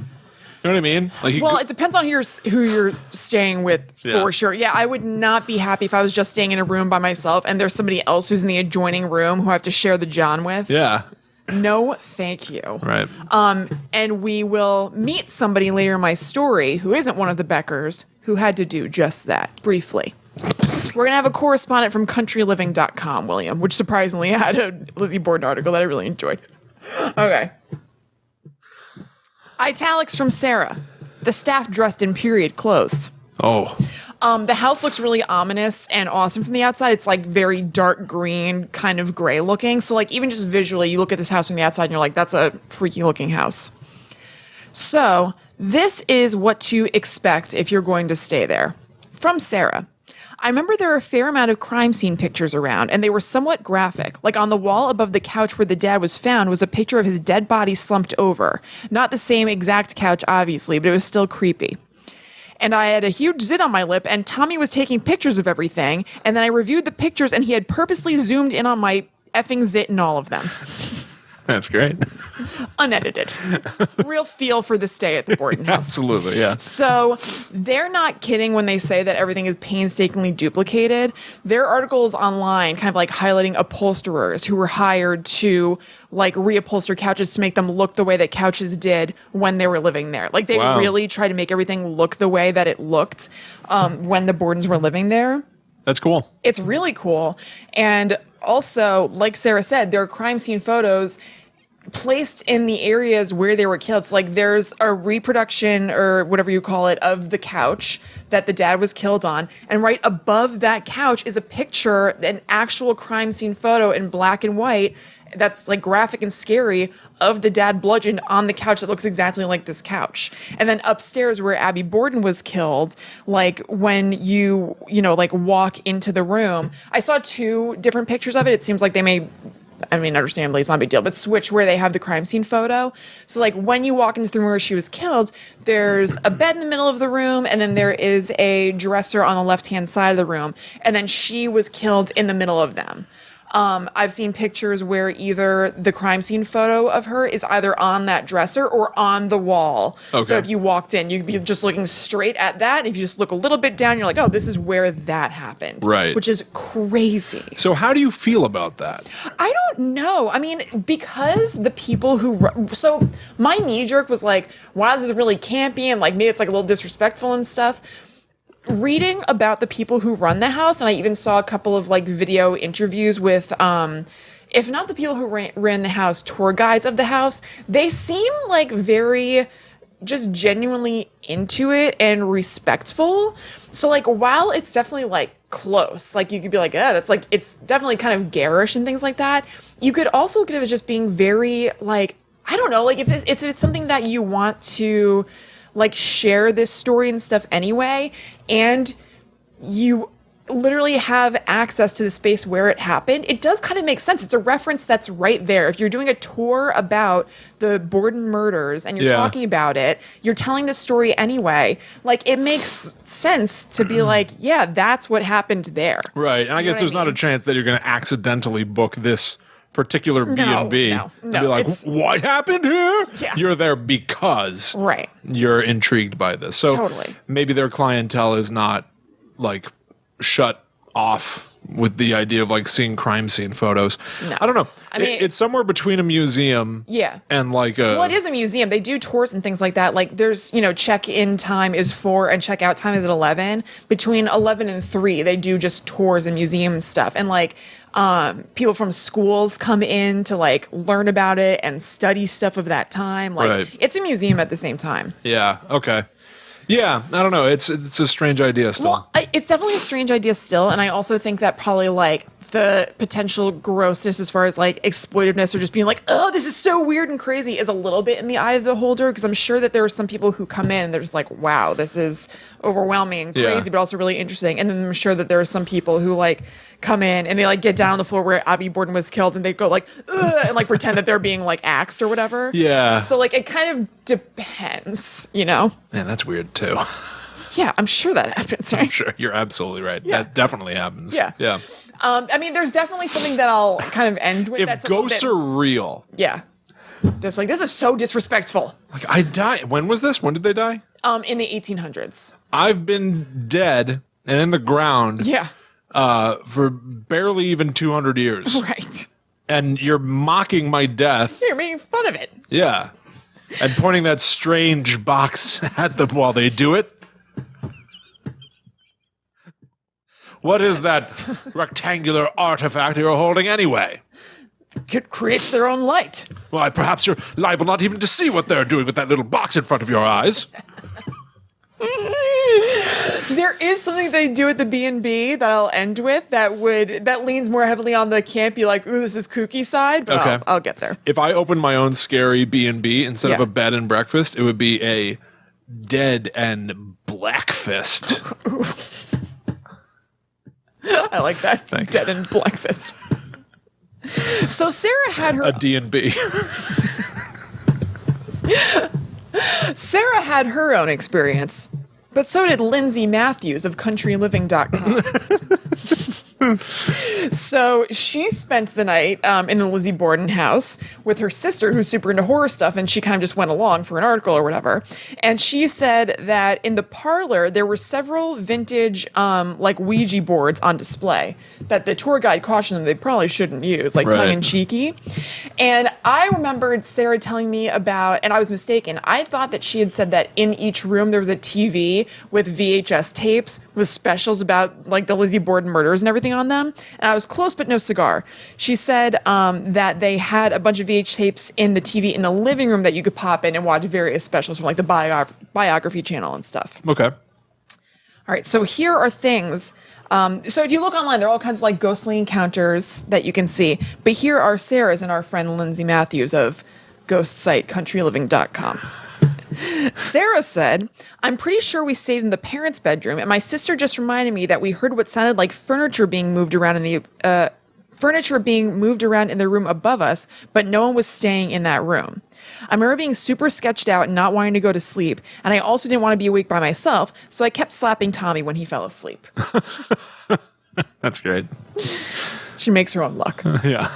know what I mean? Like, Well, it depends on who you're staying with for Yeah. sure. Yeah, I would not be happy if I was just staying in a room by myself and there's somebody else who's in the adjoining room who I have to share the John with. yeah, No, thank you. right. And we will meet somebody later in my story who isn't one of the Beckers who had to do just that briefly. We're going to have a correspondent from countryliving.com, William, which surprisingly had a Lizzie Borden article that I really enjoyed. Okay. Italics from Sarah. The staff dressed in period clothes. Oh, The house looks really ominous and awesome from the outside. It's like very dark green, kind of gray looking. So like even just visually, you look at this house from the outside and you're like, that's a freaky looking house. So this is what to expect if you're going to stay there. From Sarah. I remember there were a fair amount of crime scene pictures around, and they were somewhat graphic. Like on the wall above the couch where the dad was found was a picture of his dead body slumped over. Not the same exact couch, obviously, but it was still creepy. And I had a huge zit on my lip, and Tommy was taking pictures of everything, and then I reviewed the pictures, and he had purposely zoomed in on my effing zit in all of them. that's great. Unedited. Real feel for the stay at the Borden house. Absolutely, yeah. So they're not kidding when they say that everything is painstakingly duplicated. There are articles online kind of like highlighting upholsterers who were hired to like reupholster couches to make them look the way that couches did when they were living there. Like they Wow. really try to make everything look the way that it looked when the Bordens were living there. That's cool. It's really cool. And also, like Sarah said, there are crime scene photos placed in the areas where they were killed. So like there's a reproduction or whatever you call it of the couch that the dad was killed on. And right above that couch is a picture, an actual crime scene photo in black and white that's like graphic and scary of the dad bludgeoned on the couch that looks exactly like this couch. And then upstairs where Abby Borden was killed, like when you like walk into the room, I saw 2 different pictures of it. It seems like they may, I mean, understandably, it's not a big deal, but switch where they have the crime scene photo. So like when you walk into the room where she was killed, there's a bed in the middle of the room, and then there is a dresser on the left-hand side of the room, and then she was killed in the middle of them. I've seen pictures where either the crime scene photo of her is either on that dresser or on the wall. Okay. So if you walked in, you'd be just looking straight at that. And if you just look a little bit down, you're like, oh, this is where that happened. Right. Which is crazy. So how do you feel about that? I don't know. I mean, because the people so my knee jerk was like, wow, this is really campy and like maybe it's like a little disrespectful and stuff. Reading about the people who run the house, and I even saw a couple of like video interviews with, if not the people who ran the house, tour guides of the house, they seem like very just genuinely into it and respectful. So like while it's definitely like close, like you could be like, that's like, it's definitely kind of garish and things like that. You could also look at it as just being very like, I don't know, like if it's something that you want to like share this story and stuff anyway, and you literally have access to the space where it happened, it does kind of make sense. It's a reference that's right there. If you're doing a tour about the Borden murders and you're talking about it, you're telling the story anyway, like it makes sense to be like, yeah, that's what happened there. Right. And I guess there's not a chance that you're going to accidentally book this particular B&B no, and be like, what happened here? Yeah. You're there because you're intrigued by this. So maybe their clientele is not like shut off with the idea of like seeing crime scene photos. No. I don't know. I mean, it's somewhere between a museum and like a... Well, it is a museum. They do tours and things like that. Like there's, check-in time is 4 and check-out time is at 11. Between 11 and 3, they do just tours and museum stuff. And like people from schools come in to like learn about it and study stuff of that time. Like it's a museum at the same time. Yeah. Okay. Yeah, I don't know. It's a strange idea still. Well, it's definitely a strange idea still, and I also think that probably like the potential grossness as far as like exploitiveness or just being like, oh, this is so weird and crazy is a little bit in the eye of the beholder, because I'm sure that there are some people who come in and they're just like, wow, this is overwhelming and crazy, but also really interesting. And then I'm sure that there are some people who like come in and they like get down on the floor where Abby Borden was killed and they go like, ugh, and like pretend that they're being like axed or whatever. Yeah. So like it kind of depends, Man, that's weird too. Yeah, I'm sure that happens, right? I'm sure. You're absolutely right. Yeah. That definitely happens. Yeah. Yeah. I mean, there's definitely something that I'll kind of end with. If ghosts are real. Yeah. This is so disrespectful. Like I died. When was this? When did they die? In the 1800s. I've been dead and in the ground. Yeah. For barely even 200 years. Right. And you're mocking my death. You're making fun of it. Yeah. And pointing that strange box at them while they do it. What is that rectangular artifact you're holding anyway? It creates their own light. Why, perhaps you're liable not even to see what they're doing with that little box in front of your eyes. There is something they do at the B&B that I'll end with that leans more heavily on the campy, like, ooh, this is kooky side, but I'll get there. If I opened my own scary B&B instead of a bed and breakfast, it would be a dead and black fist. I like that. Thank dead you. and black fist. So Sarah had her... A D&B. Sarah had her own experience, but so did Lindsay Matthews of countryliving.com. So she spent the night in the Lizzie Borden house with her sister, who's super into horror stuff, and she kind of just went along for an article or whatever. And she said that in the parlor, there were several vintage like Ouija boards on display that the tour guide cautioned them they probably shouldn't use, like Right. tongue-in-cheeky. And I remembered Sarah telling me about, and I was mistaken, I thought that she had said that in each room there was a TV with VHS tapes with specials about like the Lizzie Borden murders and everything on them. And I was close but no cigar. She said that they had a bunch of VH tapes in the TV in the living room that you could pop in and watch various specials from like the biography channel and stuff. Okay. All right, so here are things. So if you look online, there are all kinds of like ghostly encounters that you can see. But here are Sarah's and our friend Lindsay Matthews of ghost site countryliving.com. Sarah said, I'm pretty sure we stayed in the parents' bedroom, and my sister just reminded me that we heard what sounded like furniture being moved around in the room above us, but no one was staying in that room. I remember being super sketched out and not wanting to go to sleep, and I also didn't want to be awake by myself, so I kept slapping Tommy when he fell asleep. That's great. She makes her own luck. Yeah.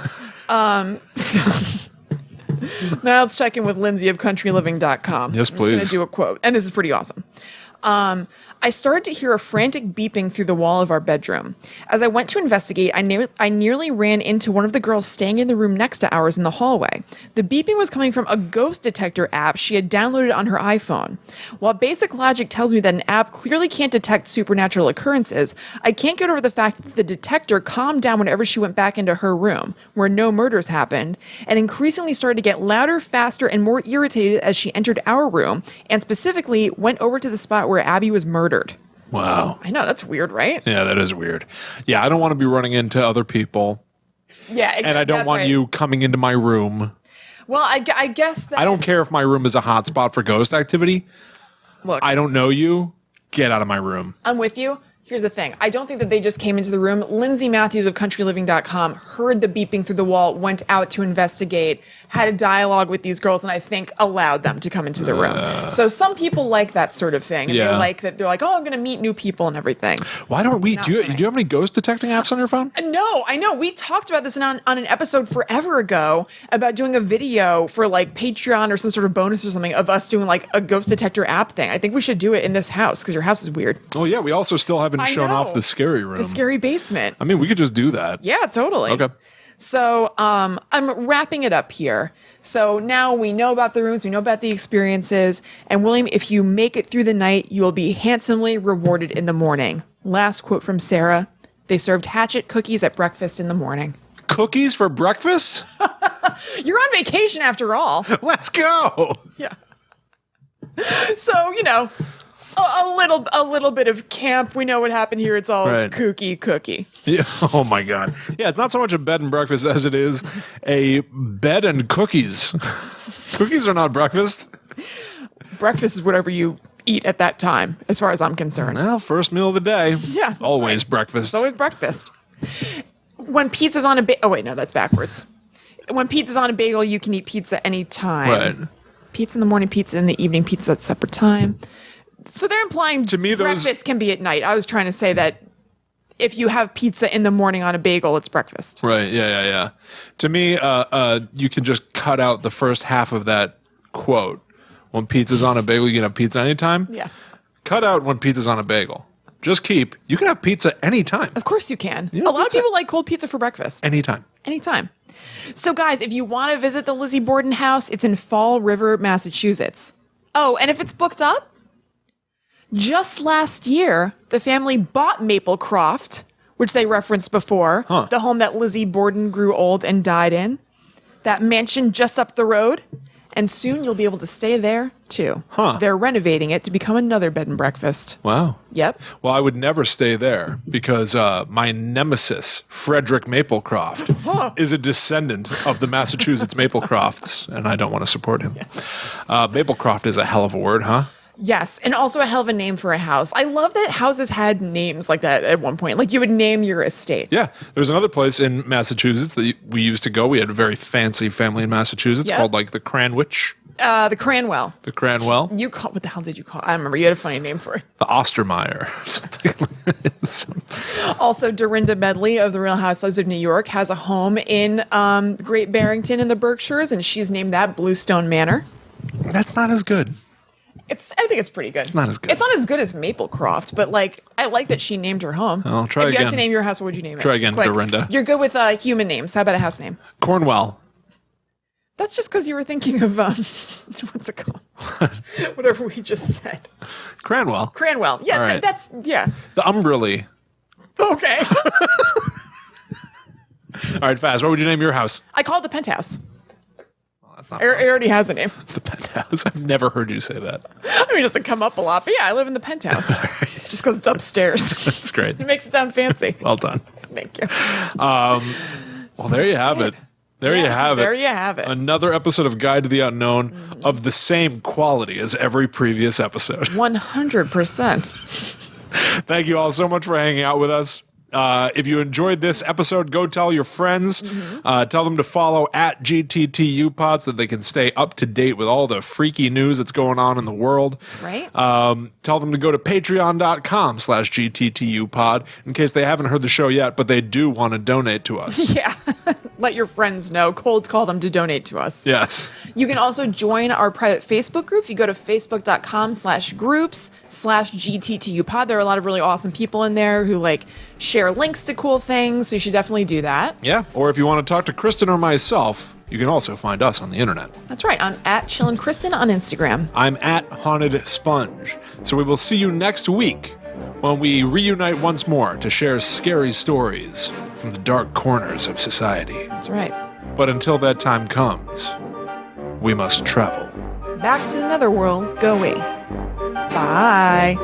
Now let's check in with Lindsay of countryliving.com. Yes, I'm just going please. to do a quote, and this is pretty awesome. I started to hear a frantic beeping through the wall of our bedroom. As I went to investigate, I nearly ran into one of the girls staying in the room next to ours in the hallway. The beeping was coming from a ghost detector app she had downloaded on her iPhone. While basic logic tells me that an app clearly can't detect supernatural occurrences, I can't get over the fact that the detector calmed down whenever she went back into her room, where no murders happened, and increasingly started to get louder, faster, and more irritated as she entered our room, and specifically went over to the spot where Abby was murdered. Wow. I know, that's weird, right? Yeah, that is weird. Yeah, I don't want to be running into other people, Yeah, exactly. and I don't want you coming into my room. Well, I guess that... I don't care if my room is a hotspot for ghost activity. Look, I don't know you. Get out of my room. I'm with you. Here's the thing. I don't think that they just came into the room. Lindsay Matthews of countryliving.com heard the beeping through the wall, went out to investigate, had a dialogue with these girls, and I think allowed them to come into the room. So some people like that sort of thing. And Yeah. they like that. They're like, oh, I'm going to meet new people and everything. Why don't we? Not Do you for me. have any ghost detecting apps on your phone? No, I know. We talked about this on an episode forever ago about doing a video for like Patreon or some sort of bonus or something of us doing like a ghost detector app thing. I think we should do it in this house because your house is weird. Oh yeah, we also still haven't I shown know. off the scary room. The scary basement. I mean, we could just do that. Yeah, totally. Okay. So I'm wrapping it up here. So now we know about the rooms, we know about the experiences, and William, if you make it through the night, you will be handsomely rewarded in the morning. Last quote from Sarah. They served hatchet cookies at breakfast in the morning. Cookies for breakfast? You're on vacation after all. Let's go. Yeah. So, you know, a little bit of camp. We know what happened here. It's all Right. kooky cookie. Yeah. Oh my god. Yeah, it's not so much a bed and breakfast as it is a bed and cookies. Cookies are not breakfast. Breakfast is whatever you eat at that time, as far as I'm concerned. Well, first meal of the day. Yeah, that's Always right. breakfast. It's always breakfast. When pizza's on a bagel, oh wait, no, that's backwards. When pizza's on a bagel, you can eat pizza anytime. Right. Pizza in the morning, pizza in the evening, pizza at supper time. So they're implying To me, those- breakfast can be at night. I was trying to say that if you have pizza in the morning on a bagel, it's breakfast. Right. Yeah. To me, you can just cut out the first half of that quote. When pizza's on a bagel, you can have pizza anytime. Yeah. Cut out when pizza's on a bagel. Just keep. You can have pizza anytime. Of course you can. You know, a lot of pizza- people like cold pizza for breakfast. Anytime. Anytime. So, guys, if you want to visit the Lizzie Borden house, it's in Fall River, Massachusetts. Oh, and if it's booked up, just last year, the family bought Maplecroft, which they referenced before, Huh. the home that Lizzie Borden grew old and died in, that mansion just up the road, and soon you'll be able to stay there, too. Huh. They're renovating it to become another bed and breakfast. Wow. Yep. Well, I would never stay there because my nemesis, Frederick Maplecroft, is a descendant of the Massachusetts Maplecrofts, and I don't want to support him. Maplecroft is a hell of a word, huh? Yes, and also a hell of a name for a house. I love that houses had names like that at one point. Like you would name your estate. Yeah. There's another place in Massachusetts that we used to go. We had a very fancy family in Massachusetts Yep. called like the Cranwich, The Cranwell. the Cranwell, What the hell did you call it? I don't remember. You had a funny name for it. the Ostermeyer, or something like that. Also, Dorinda Medley of the Real Housewives of New York has a home in Great Barrington in the Berkshires, and she's named that Bluestone Manor. That's not as good. I think it's pretty good. It's not as good. It's not as good as Maplecroft, but like I like that she named her home. I'll try if you again. had to name your house, what would you name it? Try again, Quick. Dorinda. You're good with human names. How about a house name? Cornwell. That's just because you were thinking of what's it called? Whatever we just said. Cranwell. Yeah, All right. that's yeah. The Umberley. Okay. All right, Faz, what would you name your house? I call it the penthouse. Well, that's not It already has a name. the penthouse. I've never heard you say that. I mean, it doesn't come up a lot, but yeah, I live in the penthouse. Just because it's upstairs. That's great. It makes it sound fancy. Well done. Thank you. Well, there you have it. There you have it. There you have it. Another episode of Guide to the Unknown of the same quality as every previous episode. 100%. Thank you all so much for hanging out with us. If you enjoyed this episode, go tell your friends. Tell them to follow at GTTU Pod so that they can stay up to date with all the freaky news that's going on in the world. That's right. Tell them to go to patreon.com/GTTU Pod in case they haven't heard the show yet, but they do want to donate to us. Yeah. Let your friends know. Cold call them to donate to us. Yes. You can also join our private Facebook group. If you go to facebook.com/groups/GTTU Pod, there are a lot of really awesome people in there who like share links to cool things. So you should definitely do that. Yeah. Or if you want to talk to Kristen or myself, you can also find us on the internet. That's right. I'm at Chillin' Kristen on Instagram. I'm at Haunted Sponge. So we will see you next week when we reunite once more to share scary stories from the dark corners of society. That's right. But until that time comes, we must travel. Back to the netherworld, go we. Bye.